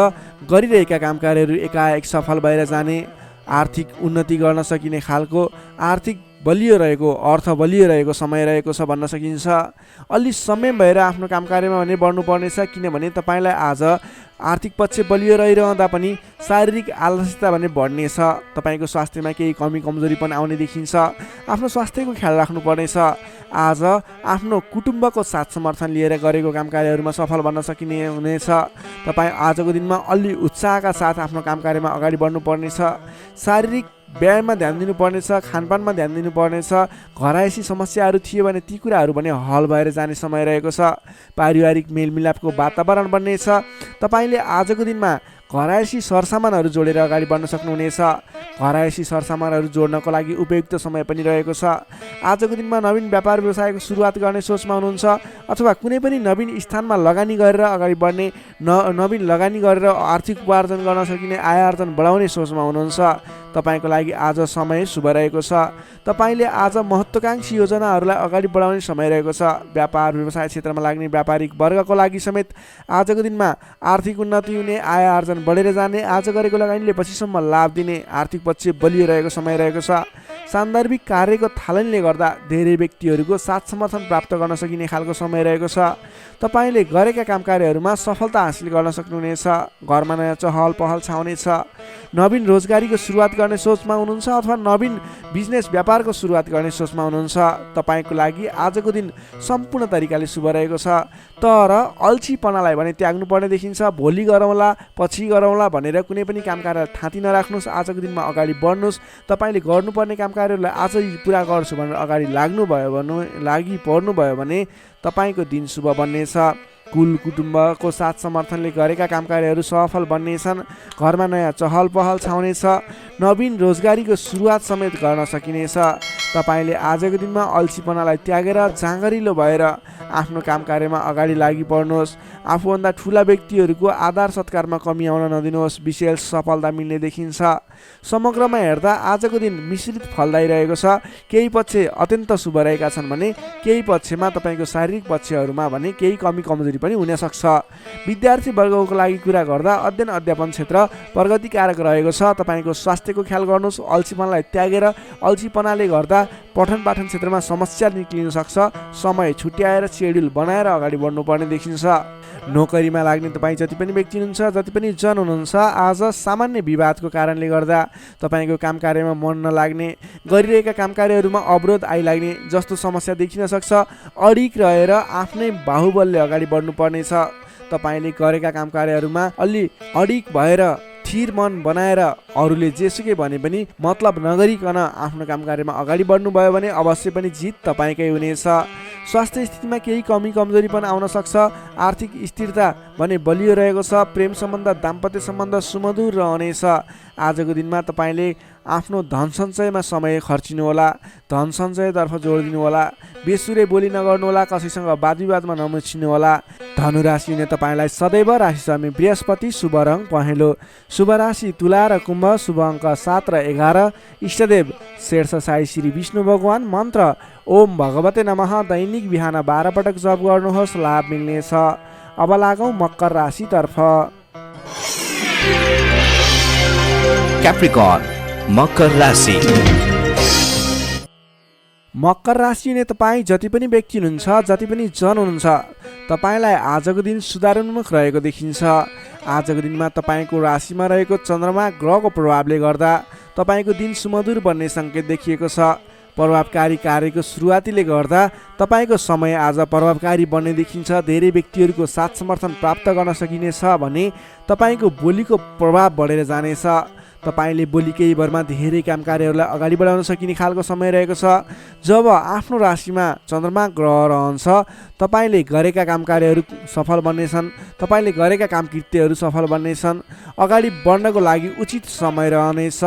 गरिरहेका काम कार्यहरू एकाएक सफल भएर जाने, आर्थिक उन्नति गर्न सकिने खालको, आर्थिक बलियो रहेको, अर्थ बलियो रहेको समय रहेको छ भन्न सकिन्छ। अलि समय भएर आफ्नो काम कार्यमा भने बढ्नुपर्नेछ, किनभने तपाईँलाई आज आर्थिक पक्ष बलियो रहिरहँदा पनि शारीरिक आलस्यता भने बढ्नेछ। तपाईँको स्वास्थ्यमा केही कमी कमजोरी पनि आउने देखिन्छ। आफ्नो स्वास्थ्यको ख्याल राख्नुपर्नेछ। आज आफ्नो कुटुम्बको साथ समर्थन लिएर गरेको काम कार्यहरूमा सफल बन्न सकिने हुनेछ। तपाईँ आजको दिनमा अलि उत्साहका साथ आफ्नो काम कार्यमा अगाडि बढ्नुपर्नेछ। शारीरिक व्यायाममा ध्यान दिनुपर्नेछ, खानपानमा ध्यान दिनुपर्नेछ। घरायसी समस्याहरू थिए भने ती कुराहरू पनि हल भएर जाने समय रहेको छ। पारिवारिक मेलमिलापको वातावरण बन्नेछ। तपाईँले आजको दिनमा घरायसी सरसामानहरू जोडेर अगाडि बढ्न सक्नुहुनेछ। घरायसी सरसामानहरू जोड्नको लागि उपयुक्त समय पनि रहेको छ। आजको दिनमा नवीन व्यापार व्यवसायको सुरुवात गर्ने सोचमा हुनुहुन्छ अथवा कुनै पनि नवीन स्थानमा लगानी गरेर अगाडि बढ्ने, नवीन लगानी गरेर आर्थिक उपार्जन गर्न सकिने, आय आर्जन बढाउने सोचमा हुनुहुन्छ। तपाईँको लागि आज समय शुभ रहेको छ। तपाईँले आज महत्त्वकाङ्क्षी योजनाहरूलाई अगाडि बढाउने समय रहेको छ। व्यापार व्यवसाय क्षेत्रमा लाग्ने व्यापारिक वर्गको लागि समेत आजको दिनमा आर्थिक उन्नति हुने, आय आर्जन बढेर जाने, आज गरेको लगानीले पछिसम्म लाभ दिने, आर्थिक पक्ष बलियो रहेको समय रहेको छ। सान्दर्भिक कार्यको थालनीले गर्दा धेरै व्यक्तिहरूको साथ समर्थन प्राप्त गर्न सकिने खालको समय रहेको छ। तपाईँले गरेका काम कार्यहरूमा सफलता हासिल गर्न सक्नुहुनेछ। घरमा नयाँ चहल पहल छाउनेछ। नवीन रोजगारीको सुरुवात गर्ने सोचमा हुनुहुन्छ अथवा नवीन बिजनेस व्यापारको सुरुवात गर्ने सोचमा हुनुहुन्छ। तपाईँको लागि आजको दिन सम्पूर्ण तरिकाले शुभ रहेको छ। तर अल्छीपनालाई भने त्याग्नुपर्ने देखिन्छ। भोलि गरौँला, पछि गरौँला भनेर कुनै पनि काम कार्य थाँती नराख्नुहोस्। आजको दिनमा अगाडि बढ्नुहोस्। तपाईँले गर्नुपर्ने काम कार्यहरूलाई आजै पुरा गर्छु भनेर अगाडि लागि पर्नुभयो भने तपाईँको दिन शुभ बन्नेछ। कुल कुटुम्बको साथ समर्थनले गरेका काम कार्यहरू सफल बन्नेछन्। घरमा नयाँ चहल पहल छाउनेछ। नवीन रोजगारीको सुरुवात समेत गर्न सकिनेछ। तपाईँले आजको दिनमा अल्छीपनालाई त्यागेर जाँगरिलो भएर आफ्नो काम कार्यमा अगाडि लागि पर्नुहोस्। आफूभन्दा ठुला व्यक्तिहरूको आदर सत्कारमा कमी आउन नदिनुहोस्। विशेष सफलता मिल्ने देखिन्छ। समग्रमा हेर्दा आजको दिन मिश्रित फलदायी छ। केही पक्ष अत्यन्त शुभ रहेका छन् भने केही पक्षमा तपाईँको शारीरिक पक्षहरूमा भने केही कमी कमजोरी पनि हुन सक्छ। विद्यार्थी वर्गको लागि कुरा गर्दा अध्ययन अध्यापन क्षेत्र प्रगतिकारक रहेको छ। तपाईँको स्वास्थ्यको ख्याल गर्नुहोस्। अल्छीपनालाई त्यागेर, अल्छीपनाले गर्दा पठन पाठन क्षेत्रमा समस्या निक्लिन सक्छ। समय छुट्याएर सेड्युल बनाएर अगाडि बढ्नुपर्ने देखिन्छ। नोकरीमा लाग्ने तपाईँ जति पनि व्यक्ति हुनुहुन्छ, जति पनि जन हुनुहुन्छ, आज सामान्य विवादको कारणले गर्दा तपाईँको काम कार्यमा मन नलाग्ने, गरिरहेका काम कार्यहरूमा अवरोध आइलाग्ने जस्तो समस्या देखिन सक्छ। अडिक रहेर आफ्नै बाहुबलले अगाडि बढ्नुपर्नेछ। तपाईँले गरेका काम कार्यहरूमा अलि अडिक भएर स्थिर मन बनाएर अरूले जेसुकै भने पनि मतलब नगरिकन आफ्नो काम कार्यमा अगाडि बढ्नुभयो भने अवश्य पनि जित तपाईँकै हुनेछ। स्वास्थ्य स्थितिमा केही कमी कमजोरी पनि आउन सक्छ। आर्थिक स्थिरता भने बलियो रहेको छ। प्रेम सम्बन्ध, दाम्पत्य सम्बन्ध सुमधुर रहनेछ। आजको दिनमा तपाईँले आफ्नो धन सञ्चयमा समय खर्चिनुहोला, धन सञ्चयतर्फ जोड दिनुहोला, बेसुरे बोली नगर्नुहोला, कसैसँग वादविवादमा नमुछिनुहोला। धनुराशि हुने तपाईँलाई सदैव राशि स्वामी बृहस्पति, शुभ रङ पहेँलो। शुभ राशि तुला र कुम्भ, शुभ अङ्क 7 र 11। इष्टदेव शेर्ष साई श्री विष्णु भगवान। मन्त्र ओम भगवते नमः। दैनिक बिहान 12 पटक जप गर्नुहोस्, लाभ मिल्नेछ। अब लागौँ मकर राशितर्फ। क्याप्रिकर्न मकर राशि। मकर राशि हुने तपाईँ जति पनि व्यक्ति हुनुहुन्छ, जति पनि जन हुनुहुन्छ, तपाईँलाई आजको दिन सुधारोन्मुख रहेको देखिन्छ। आजको दिनमा तपाईँको राशिमा रहेको चन्द्रमा ग्रहको प्रभावले गर्दा तपाईँको दिन सुमधुर बन्ने सङ्केत देखिएको छ। प्रभावकारी कार्यको सुरुवातीले गर्दा तपाईँको समय आज प्रभावकारी बन्ने देखिन्छ। धेरै व्यक्तिहरूको साथ समर्थन प्राप्त गर्न सकिनेछ भने तपाईँको बोलीको प्रभाव बढेर जानेछ। तपाईँले बोली केही भरमा धेरै काम कार्यहरूलाई अगाडि बढाउन सकिने खालको समय रहेको छ। जब आफ्नो राशिमा चन्द्रमा ग्रह रहन्छ, तपाईँले गरेका काम कार्यहरू सफल बन्नेछन्, तपाईँले गरेका काम कृत्यहरू सफल बन्नेछन्। अगाडि बढ्नको लागि उचित समय रहनेछ।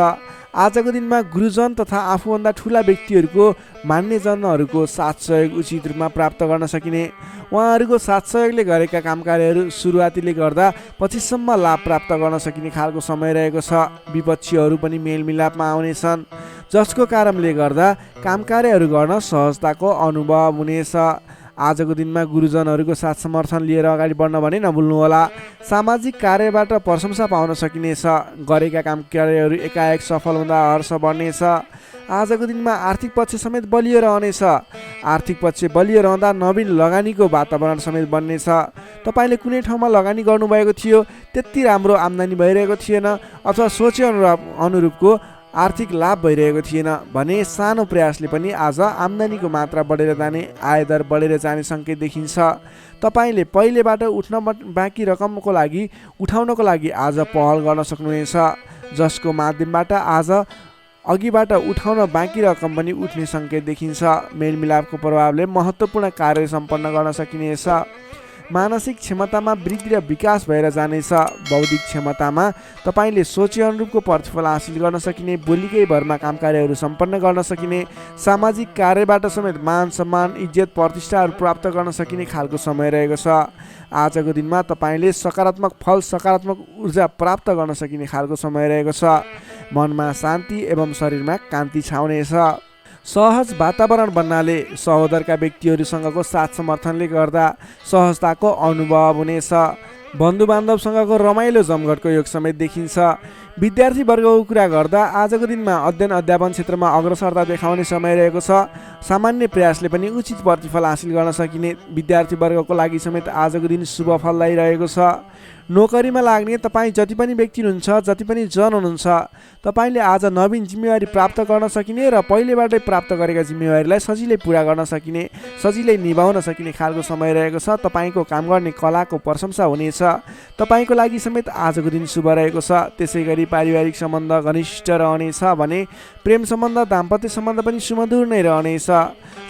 आजको दिनमा गुरुजन तथा आफूभन्दा ठुला व्यक्तिहरूको मान्यजनहरूको साथ सहयोग उचित रूपमा प्राप्त गर्न सकिने। उहाँहरूको साथ सहयोगले गरेका काम कार्यहरू सुरुवातीले गर्दा पछिसम्म लाभ प्राप्त गर्न सकिने खालको समय रहेको छ। विपक्षीहरू पनि मेलमिलापमा आउनेछन्, जसको कारणले गर्दा काम कार्यहरू गर्न सहजताको अनुभव हुनेछ। आजको दिनमा गुरुजनहरूको साथ समर्थन लिएर अगाडि बढ्न भने नभुल्नुहोला। सामाजिक कार्यबाट प्रशंसा पाउन सकिनेछ। गरेका काम कार्यहरू एकाएक सफल हुँदा हर्ष बढ्नेछ। आजको दिनमा आर्थिक पक्ष समेत बलियो रहनेछ। आर्थिक पक्ष बलियो रहँदा नवीन लगानीको वातावरण समेत बन्नेछ। तपाईँले कुनै ठाउँमा लगानी गर्नुभएको थियो, त्यति राम्रो आम्दानी भइरहेको थिएन, अथवा सोचे अनुरूपको आर्थिक लाभ भइरहेको थिएन भने सानो प्रयासले पनि आज आम्दानीको मात्रा बढेर जाने, आयदर बढेर जाने सङ्केत देखिन्छ। तपाईँले पहिलेबाट बाँकी रकमको लागि उठाउनको लागि आज पहल गर्न सक्नुहुनेछ, जसको माध्यमबाट आज अघिबाट उठाउन बाँकी रकम पनि उठ्ने सङ्केत देखिन्छ। मेलमिलापको प्रभावले महत्त्वपूर्ण कार्य सम्पन्न गर्न सकिनेछ। मानसिक क्षमतामा वृद्धि र विकास भएर जानेछ। बौद्धिक क्षमतामा तपाईँले सोचे अनुरूपको प्रतिफल हासिल गर्न सकिने, बोलीकै भरमा काम कार्यहरू सम्पन्न गर्न सकिने, सामाजिक कार्यबाट समेत मान सम्मान, इज्जत, प्रतिष्ठाहरू प्राप्त गर्न सकिने खालको समय रहेको छ। आजको दिनमा तपाईँले सकारात्मक फल, सकारात्मक ऊर्जा प्राप्त गर्न सकिने खालको समय रहेको छ। मनमा शान्ति एवं शरीरमा कान्ति छाउनेछ। सहज वातावरण बन्नाले सहोदरका व्यक्तिहरूसँगको साथ समर्थनले गर्दा सहजताको अनुभव हुनेछ। बन्धुबान्धवसँगको रमाइलो जमघटको योग समेत देखिन्छ। विद्यार्थी वर्गको कुरा गर्दा आजको दिनमा अध्ययन अध्यापन क्षेत्रमा अग्रसरता देखाउने समय रहेको छ। सामान्य प्रयासले पनि उचित प्रतिफल हासिल गर्न सकिने विद्यार्थी वर्गको लागि समेत आजको दिन शुभ फलदायी रहेको छ। नोकरीमा लाग्ने तपाईँ जति पनि व्यक्ति हुनुहुन्छ, जति पनि जन हुनुहुन्छ, तपाईँले आज नवीन जिम्मेवारी प्राप्त गर्न सकिने र पहिलेबाटै प्राप्त गरेका जिम्मेवारीलाई सजिलै पुरा गर्न सकिने, सजिलै निभाउन सकिने खालको समय रहेको छ। तपाईँको काम गर्ने कलाको प्रशंसा हुनेछ। तपाईँको लागि समेत आजको दिन शुभ रहेको छ। त्यसै गरी पारिवारिक सम्बन्ध घनिष्ठ रहनेछ भने प्रेम सम्बन्ध, दाम्पत्य सम्बन्ध पनि सुमधुर नै रहनेछ।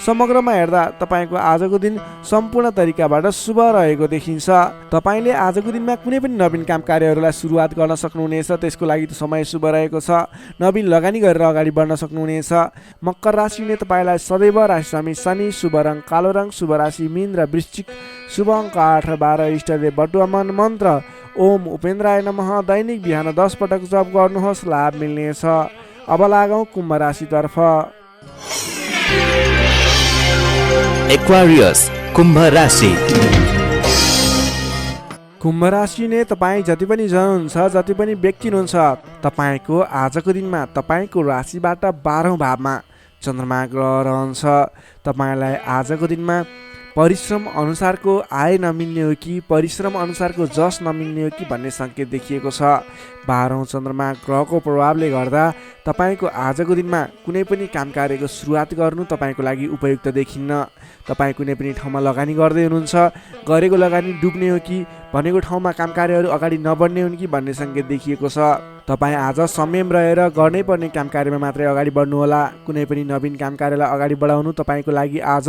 समग्रमा हेर्दा तपाईँको आजको दिन सम्पूर्ण तरिकाबाट शुभ रहेको देखिन्छ। तपाईँले आजको दिनमा कुनै पनि नवीन काम कार्यहरूलाई सुरुवात गर्न सक्नुहुनेछ, त्यसको लागि समय शुभ रहेको छ। नवीन लगानी गरेर अगाडि बढ्न सक्नुहुनेछ। मकर राशि हुने तपाईँलाई सदैव राशि स्वामी शनि, शुभ रङ कालो रङ, शुभ राशि मीन र वृश्चिक, शुभ अङ्क 8 र 12। इष्टदेव बटुवामन। मन्त्र ओम उपेन्द्राय नमः। दैनिक बिहान 10 पटक जप गर्नुहोस्, लाभ मिल्नेछ। अब लागौँ कुम्भ राशितर्फ। एक्वारियस कुम्भ राशि। कुम्भ राशि ने तपाईँ जति पनि जन हुनुहुन्छ, जति पनि व्यक्ति हुनुहुन्छ, तपाईँको आजको दिनमा तपाईँको राशिबाट 12औं भावमा चन्द्रमा ग्रह रहन्छ। तपाईँलाई आजको दिनमा परिश्रम अनुसारको आय नमिल्ने हो कि परिश्रम अनुसारको जस नमिल्ने हो कि भन्ने सङ्केत देखिएको छ। 12औं चन्द्रमा ग्रहको प्रभावले गर्दा तपाईँको आजको दिनमा कुनै पनि काम कार्यको सुरुवात गर्नु तपाईँको लागि उपयुक्त देखिन्न। तपाईँ कुनै पनि ठाउँमा लगानी गर्दै हुनुहुन्छ, गरेको लगानी डुब्ने हो कि भनेको ठाउँमा काम कार्यहरू अगाडि नबढ्ने हुन् कि भन्ने सङ्केत देखिएको छ। तपाईँ आज संयम रहेर गर्नै पर्ने काम कार्यमा मात्रै अगाडि बढ्नुहोला। कुनै पनि नवीन काम कार्यलाई अगाडि बढाउनु तपाईँको लागि आज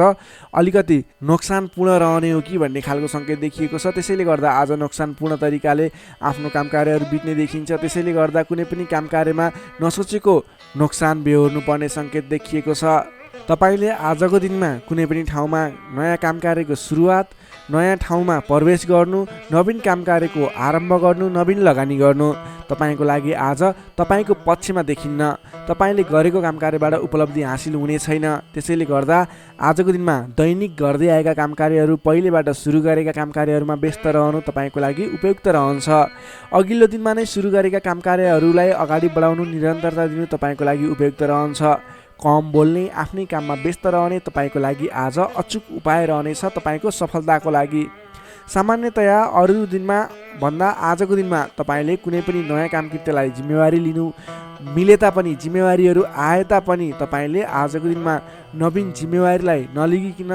अलिकति नोक्सानपूर्ण रहने हो कि भन्ने खालको सङ्केत देखिएको छ। त्यसैले गर्दा आज नोक्सानपूर्ण तरिकाले आफ्नो काम कार्यहरू बित्ने देखिन्छ। त्यसैले गर्दा कुनै पनि काम कार्यमा नसोचेको नोक्सान बेहोर्नु पर्ने सङ्केत देखिएको छ। तपाईँले आजको दिनमा कुनै पनि ठाउँमा नयाँ काम कार्यको सुरुवात, नयाँ ठाउँमा प्रवेश गर्नु, नवीन काम कार्यको आरम्भ गर्नु, नवीन लगानी गर्नु तपाईँको लागि आज तपाईँको पक्षमा देखिन्न। तपाईँले गरेको काम कार्यबाट उपलब्धि हासिल हुने छैन। त्यसैले गर्दा आजको दिनमा दैनिक गर्दै आएका काम कार्यहरू, पहिलेबाट सुरु गरेका काम कार्यहरूमा व्यस्त रहनु तपाईँको लागि उपयुक्त रहन्छ। अघिल्लो दिनमा नै सुरु गरेका काम कार्यहरूलाई अगाडि बढाउनु, निरन्तरता दिनु तपाईँको लागि उपयुक्त रहन्छ। कम बोल्ने, आफ्नै काममा व्यस्त रहने तपाईँको लागि आज अचुक उपाय रहनेछ तपाईँको सफलताको लागि। सामान्यतया अरू दिनमा भन्दा आजको दिनमा तपाईँले कुनै पनि नयाँ काम कृत्यलाई जिम्मेवारी लिनु मिले तापनि, जिम्मेवारीहरू आए तापनि तपाईँले आजको दिनमा नवीन जिम्मेवारीलाई नलिगिकन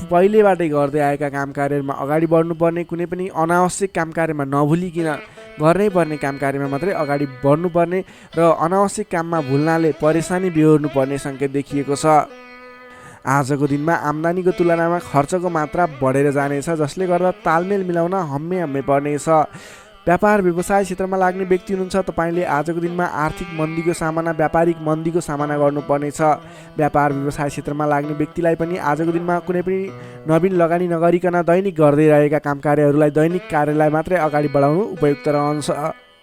पहिलेबाटै गर्दै आएका काम कार्यहरूमा अगाडि बढ्नुपर्ने, कुनै पनि अनावश्यक काम कार्यमा नभुलिकन गर्नै पर्ने काम कार्यमा मात्रै अगाडि बढ्नुपर्ने र अनावश्यक काममा भुल्नाले परेशानी बेहोर्नु पर्ने सङ्केत देखिएको छ। आजको दिनमा आम्दानीको तुलनामा खर्चको मात्रा बढेर जानेछ, जसले गर्दा तालमेल मिलाउन हम्मे पर्नेछ। व्यापार व्यवसाय क्षेत्रमा लाग्ने व्यक्ति हुनुहुन्छ तपाईँले आजको दिनमा आर्थिक मन्दीको सामना, व्यापारिक मन्दीको सामना गर्नुपर्नेछ। व्यापार व्यवसाय क्षेत्रमा लाग्ने व्यक्तिलाई पनि आजको दिनमा कुनै पनि नवीन लगानी नगरिकन दैनिक गर्दै रहेका काम कार्यहरूलाई, दैनिक कार्यलाई मात्रै अगाडि बढाउनु उपयुक्त रहन्छ।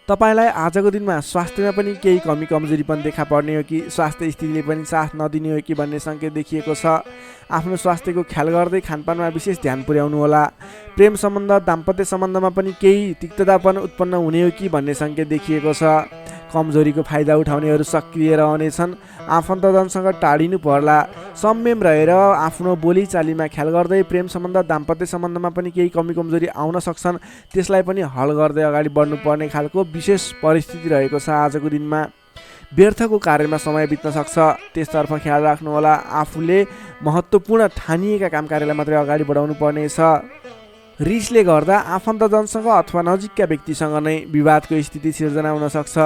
तपाईँलाई आजको दिनमा स्वास्थ्यमा पनि केही कमी कमजोरी पनि देखा पर्ने हो कि स्वास्थ्य स्थितिले पनि साथ नदिने हो कि भन्ने सङ्केत देखिएको छ। आफ्नो स्वास्थ्यको ख्याल गर्दै खानपानमा विशेष ध्यान पुर्याउनु होला। प्रेम सम्बन्ध, दाम्पत्य सम्बन्धमा पनि केही तिक्ततापन उत्पन्न हुने हो कि भन्ने सङ्केत देखिएको छ। कमजोरीको फाइदा उठाउनेहरू सक्रिय रहनेछन्। आफन्तजनसँग टाढिनु पर्ला। संयम रहेर आफ्नो बोलीचालीमा ख्याल गर्दै प्रेम सम्बन्ध, दाम्पत्य सम्बन्धमा पनि केही कमी कमजोरी आउन सक्छन्, त्यसलाई पनि हल गर्दै अगाडि बढ्नुपर्ने खालको विशेष परिस्थिति रहेको छ। आजको दिनमा व्यर्थको कार्यमा समय बित्न सक्छ, त्यसतर्फ ख्याल राख्नुहोला। आफूले महत्त्वपूर्ण ठानिएका काम कार्यलाई मात्रै अगाडि बढाउनु पर्नेछ। रिसले गर्दा आफन्तजनसँग अथवा नजिकका व्यक्तिसँग नै विवादको स्थिति सिर्जना हुन सक्छ।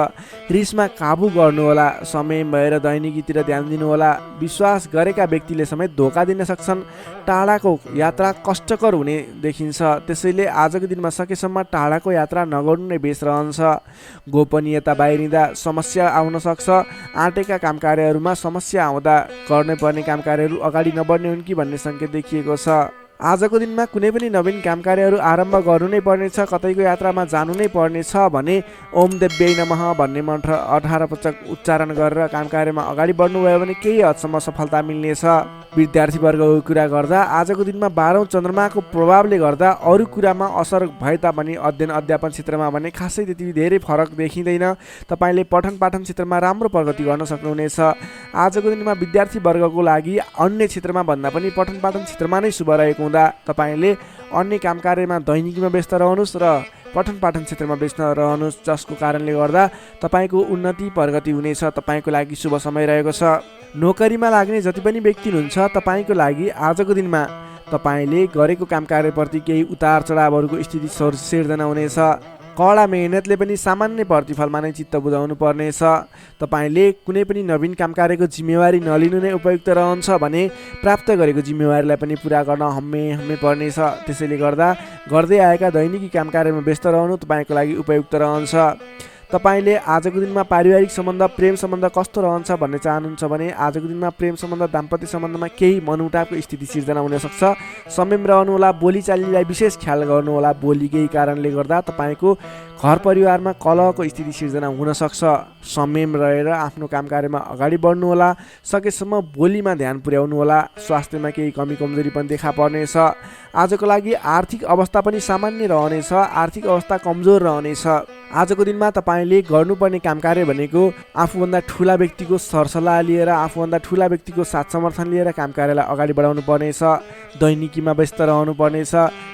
रिसमा काबु गर्नुहोला। संयम भएर दैनिकीतिर ध्यान दिनुहोला। विश्वास गरेका व्यक्तिले समेत धोका दिन सक्छन्। टाढाको यात्रा कष्टकर हुने देखिन्छ, त्यसैले आजको दिनमा सकेसम्म टाढाको यात्रा नगर्नु नै बेस रहन्छ। गोपनीयता बाहिरिँदा समस्या आउन सक्छ। आँटेका काम कार्यहरूमा समस्या आउँदा गर्नै पर्ने काम कार्यहरू अगाडि नबढ्ने हुन् कि भन्ने सङ्केत देखिएको छ। आजको दिनमा कुनै पनि नवीन काम कार्यहरू आरम्भ गर्नु नै पर्नेछ, कतैको यात्रामा जानु नै पर्नेछ भने ओम देव्यै नमः भन्ने मन्त्र 18 पटक उच्चारण गरेर काम कार्यमा अगाडि बढ्नुभयो भने केही हदसम्म सफलता मिल्नेछ। विद्यार्थीवर्गको कुरा गर्दा आजको दिनमा 12औं चन्द्रमाको प्रभावले गर्दा अरू कुरामा असर भए तापनि अध्ययन अध्यापन क्षेत्रमा भने खासै त्यति धेरै फरक देखिँदैन। तपाईँले पठन पाठन क्षेत्रमा राम्रो प्रगति गर्न सक्नुहुनेछ। आजको दिनमा विद्यार्थीवर्गको लागि अन्य क्षेत्रमा भन्दा पनि पठन पाठन क्षेत्रमा नै शुभ रहेको हुँदा तपाईँले अन्य काम कार्यमा दैनिकीमा व्यस्त रहनुहोस् र पठन पाठन क्षेत्रमा व्यस्त रहनुहोस्, जसको कारणले गर्दा तपाईँको उन्नति प्रगति हुनेछ। तपाईँको लागि शुभ समय रहेको छ। नोकरीमा लाग्ने जति पनि व्यक्ति हुनुहुन्छ तपाईँको लागि आजको दिनमा तपाईँले गरेको काम कार्यप्रति केही उतार चढावहरूको स्थिति सिर्जना हुनेछ। कडा मेहनतले पनि सामान्य प्रतिफलमा नै चित्त बुझाउनु पर्नेछ। तपाईँले कुनै पनि नवीन काम कार्यको जिम्मेवारी नलिनु नै उपयुक्त रहन्छ भने प्राप्त गरेको जिम्मेवारीलाई पनि पुरा गर्न हम्मे पर्नेछ। त्यसैले गर्दा गर्दै आएका दैनिकी काम कार्यमा व्यस्त रहनु तपाईँको लागि उपयुक्त रहन्छ। तपाईँले आजको दिनमा पारिवारिक सम्बन्ध, प्रेम सम्बन्ध कस्तो रहन्छ भन्ने चाहनुहुन्छ भने आजको दिनमा प्रेम सम्बन्ध, दाम्पत्य सम्बन्धमा केही मनमुटावको स्थिति सिर्जना हुन सक्छ। संयम रहनुहोला। बोलीचालीलाई विशेष ख्याल गर्नुहोला। बोलीकै कारणले गर्दा तपाईँको घर परिवारमा कलहको स्थिति सिर्जना हुन सक्छ। संयम रहेर आफ्नो काम कार्यमा अगाडि बढ्नुहोला। सकेसम्म बोलीमा ध्यान पुर्याउनुहोला। स्वास्थ्यमा केही कमी कमजोरी पनि देखा पर्नेछ। आजको लागि आर्थिक अवस्था पनि सामान्य रहनेछ। आर्थिक अवस्था कमजोर रहनेछ। आजको दिनमा तपाईँले गर्नुपर्ने काम कार्य भनेको आफूभन्दा ठुला व्यक्तिको सरसल्लाह लिएर, आफूभन्दा ठुला व्यक्तिको साथ समर्थन लिएर काम कार्यलाई अगाडि बढाउनु पर्नेछ। दैनिकीमा व्यस्त रहनु पर्नेछ।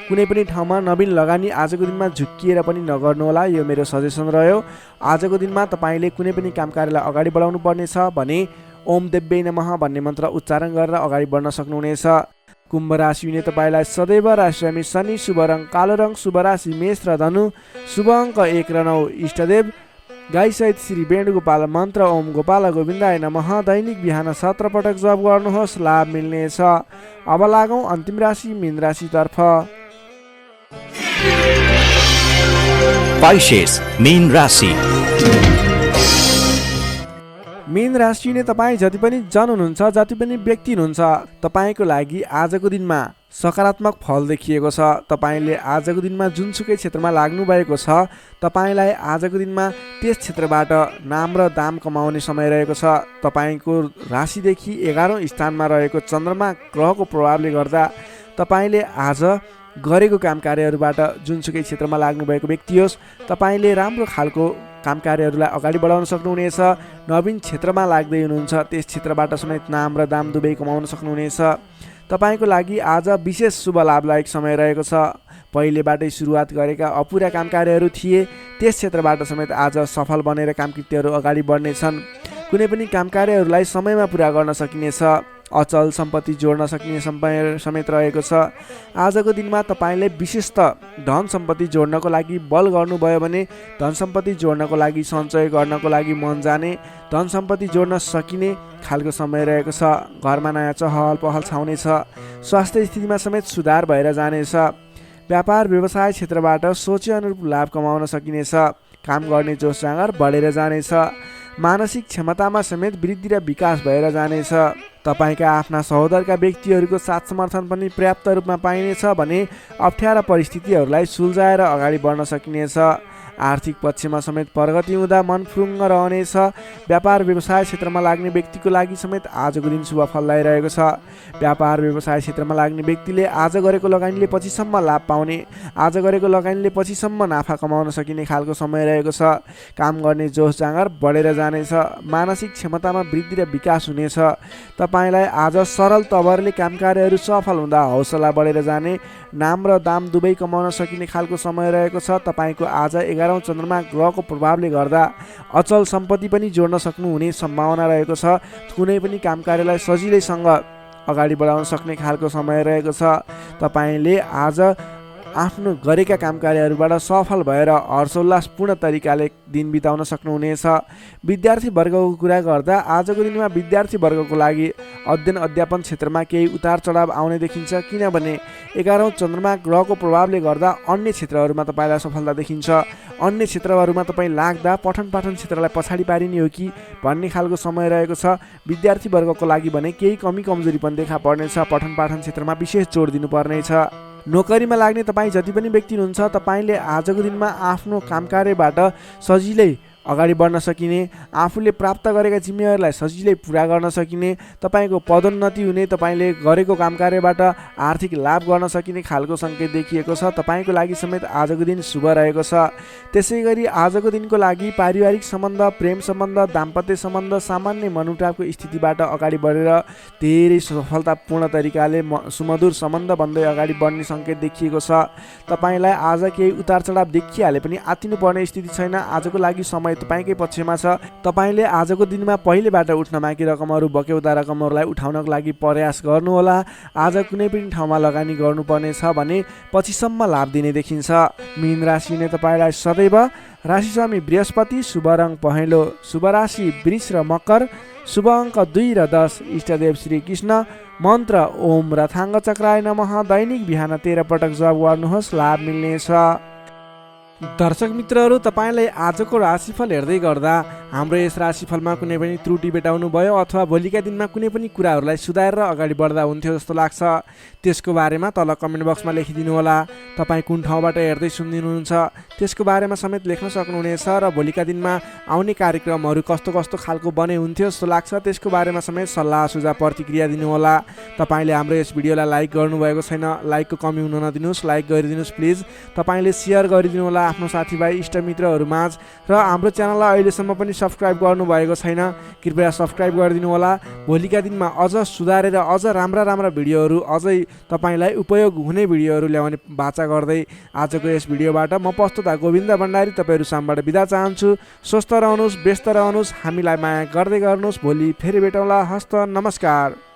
कुनै पनि ठाउँमा नवीन लगानी आजको दिनमा झुक्किएर पनि नगर्नुहोला, यो मेरो सजेसन रह्यो। आजको दिनमा तपाईँले कुनै पनि काम कार्यलाई अगाडि बढाउनु पर्नेछ भने ओम देव्यै नमः भन्ने मन्त्र उच्चारण गरेर अगाडि बढ्न सक्नुहुनेछ। कुम्भ राशि हुने तपाईँलाई सदैव राशिरामी शनि, शुभ रङ कालो रङ, शुभ राशि मेष र धनु, शुभ अङ्क 1 र 9, इष्टदेव गाईसहित श्री वेणुगोपाल मन्त्र ओम गोपाल गोविन्दाय नमः दैनिक बिहान 17 पटक जप गर्नुहोस्, लाभ मिल्नेछ। अब लागौँ अन्तिम राशि मीन राशितर्फ। Pisces, मीन राशि। मीन राशि हुने तपाईँ जति पनि जन हुनुहुन्छ, जति पनि व्यक्ति हुनुहुन्छ, तपाईँको लागि आजको दिनमा सकारात्मक फल देखिएको छ। तपाईँले आजको दिनमा जुनसुकै क्षेत्रमा लाग्नु भएको छ, तपाईँलाई आजको दिनमा त्यस क्षेत्रबाट नाम र दाम कमाउने समय रहेको छ। तपाईँको राशिदेखि 11औं स्थानमा रहेको चन्द्रमा ग्रहको प्रभावले गर्दा तपाईँले आज गरेको काम कार्यहरूबाट जुनसुकै क्षेत्रमा लाग्नु भएको व्यक्ति होस्, तपाईँले राम्रो खालको काम कार्यहरूलाई अगाडि बढाउन सक्नुहुनेछ। नवीन क्षेत्रमा लाग्दै हुनुहुन्छ, त्यस क्षेत्रबाट समेत नाम र दाम दुवै कमाउन सक्नुहुनेछ। तपाईँको लागि आज विशेष शुभ लाभदायक समय रहेको छ। पहिलेबाटै सुरुवात गरेका अपुरा काम कार्यहरू थिए, त्यस क्षेत्रबाट समेत आज सफल बनेर कामकृत्यहरू अगाडि बढ्नेछन्। कुनै पनि काम कार्यहरूलाई समयमा पुरा गर्न सकिनेछ। अचल सम्पत्ति जोड्न सकिने समय समेत रहेको छ। आजको दिनमा तपाईँले विशेषतः धन सम्पत्ति जोड्नको लागि बल गर्नुभयो भने धन सम्पत्ति जोड्नको लागि सञ्चय गर्नको लागि मन जाने, धन सम्पत्ति जोड्न सकिने खालको समय रहेको छ। घरमा नयाँ चहल पहल छाउनेछ। स्वास्थ्य स्थितिमा समेत सुधार भएर जानेछ। व्यापार व्यवसाय क्षेत्रबाट सोचे अनुरूप लाभ कमाउन सकिनेछ। काम गर्ने जोस जाँगर बढेर जानेछ। मानसिक क्षमतामा समेत वृद्धि र विकास भएर जानेछ। तपाईँका आफ्ना सहोदरका व्यक्तिहरूको साथ समर्थन पनि पर्याप्त रूपमा पाइनेछ भने अप्ठ्यारा परिस्थितिहरूलाई सुल्झाएर अगाडि बढ्न सकिनेछ। आर्थिक पक्षमा समेत प्रगति हुँदा मन फुरुङ्ग रहनेछ। व्यापार व्यवसाय क्षेत्रमा लाग्ने व्यक्तिको लागि समेत आजको दिन शुभ फलदायी रहेको छ। व्यापार व्यवसाय क्षेत्रमा लाग्ने व्यक्तिले आज गरेको लगानीले पछिसम्म लाभ पाउने, आज गरेको लगानीले पछिसम्म नाफा कमाउन सकिने खालको समय रहेको छ। काम गर्ने जोस जाँगर बढेर जानेछ। मानसिक क्षमतामा वृद्धि र विकास हुनेछ। तपाईँलाई आज सरल तवरले काम कार्यहरू सफल हुँदा हौसला बढेर जाने, नाम र दाम दुवै कमाउन सकिने खालको समय रहेको छ। तपाईँको आज 11औं चन्द्रमा ग्रहको प्रभावले गर्दा अचल सम्पत्ति पनि जोड्न सक्नुहुने सम्भावना रहेको छ। कुनै पनि काम कार्यलाई सजिलैसँग अगाडि बढाउन सक्ने खालको समय रहेको छ। तपाईँले आज आफ्नो गरेका काम कार्यहरूबाट सफल भएर हर्षोल्लासपूर्ण तरिकाले दिन बिताउन सक्नुहुनेछ। विद्यार्थी वर्गको कुरा गर्दा आजको दिनमा विद्यार्थी वर्गको लागि अध्ययन अध्यापन क्षेत्रमा केही उतार चढाव आउने देखिन्छ, किनभने 11औं चन्द्रमा ग्रहको प्रभावले गर्दा अन्य क्षेत्रहरूमा तपाईँलाई सफलता देखिन्छ। अन्य क्षेत्रहरूमा तपाईँ लाग्दा पठन पाठन क्षेत्रलाई पछाडि पारिने हो कि भन्ने खालको समय रहेको छ। विद्यार्थी वर्गको लागि भने केही कमी कमजोरी पनि देखा पर्नेछ। पठन पाठन क्षेत्रमा विशेष जोड दिनुपर्नेछ। नोकरीमा लाग्ने तपाईँ जति पनि व्यक्ति हुनुहुन्छ, तपाईँले आजको दिनमा आफ्नो काम कार्यबाट सजिलै अगाडि बढ्न सकिने, आफूले प्राप्त गरेका जिम्मेवारीलाई सजिलै पुरा गर्न सकिने, तपाईँको पदोन्नति हुने, तपाईँले गरेको काम कार्यबाट आर्थिक लाभ गर्न सकिने खालको सङ्केत देखिएको छ। तपाईँको लागि समेत आजको दिन शुभ रहेको छ। त्यसै गरी आजको दिनको लागि पारिवारिक सम्बन्ध, प्रेम सम्बन्ध, दाम्पत्य सम्बन्ध सामान्य मनमुटावको स्थितिबाट अगाडि बढेर धेरै सफलतापूर्ण तरिकाले सुमधुर सम्बन्ध बन्दै अगाडि बढ्ने सङ्केत देखिएको छ। तपाईँलाई आज केही उतार चढाव देखिहाले पनि आत्तिनुपर्ने स्थिति छैन। आजको लागि समय तपाईँकै पक्षमा छ। तपाईँले आजको दिनमा पहिलेबाट उठ्न बाँकी रकमहरू, बक्यौता रकमहरूलाई उठाउनको लागि प्रयास गर्नुहोला। आज कुनै पनि ठाउँमा लगानी गर्नुपर्ने छ भने पछिसम्म लाभ दिने देखिन्छ। मीन राशि हुने तपाईँलाई सदैव राशिस्वामी बृहस्पति, शुभ रङ पहेँलो, शुभ राशि वृष र मकर, शुभ अङ्क 2 र 10, इष्टदेव श्री कृष्ण, मन्त्र ओम रथाङ्ग चक्राय नमः दैनिक बिहान 13 पटक जप गर्नुहोस्, लाभ मिल्नेछ। दर्शक मित्रहरू, तपाईँलाई आजको राशिफल हेर्दै गर्दा हाम्रो यस राशिफलमा कुनै पनि त्रुटि भेटाउनु भयो अथवा भोलिका दिनमा कुनै पनि कुराहरूलाई सुधारेर अगाडि बढ्दा हुन्थ्यो जस्तो लाग्छ, त्यसको बारेमा तल कमेन्ट बक्समा लेखिदिनु होला। तपाईँ कुन ठाउँबाट हेर्दै सुनिदिनुहुन्छ त्यसको बारेमा समेत लेख्न सक्नुहुनेछ र भोलिका दिनमा आउने कार्यक्रमहरू कस्तो कस्तो खालको बने हुन्थ्यो जस्तो लाग्छ त्यसको बारेमा समेत सल्लाह सुझाव प्रतिक्रिया दिनुहोला। तपाईँले हाम्रो यस भिडियोलाई लाइक गर्नुभएको छैन, लाइकको कमी हुन नदिनुहोस्, लाइक गरिदिनुहोस् प्लिज। तपाईँले सेयर गरिदिनु होला आफ्नो साथीभाइ इष्टमित्रहरू माझ, र हाम्रो च्यानललाई अहिलेसम्म पनि सब्सक्राइब गर्नुभएको छैन, कृपया सब्सक्राइब गरिदिनु होला। भोलिका दिनमा अझ सुधारेर अझ राम्रा भिडियोहरू, अझै तपाईँलाई उपयोग हुने भिडियोहरू ल्याउने बाचा गर्दै आजको यस भिडियोबाट म प्रस्तुता गोविन्द भण्डारी तपाईँहरू सामबाट बिदा चाहन्छु। स्वस्थ रहनुहोस्, व्यस्त रहनुहोस्, हामीलाई माया गर्दै गर्नुहोस्। भोलि फेरि भेटौँला। हस्त नमस्कार।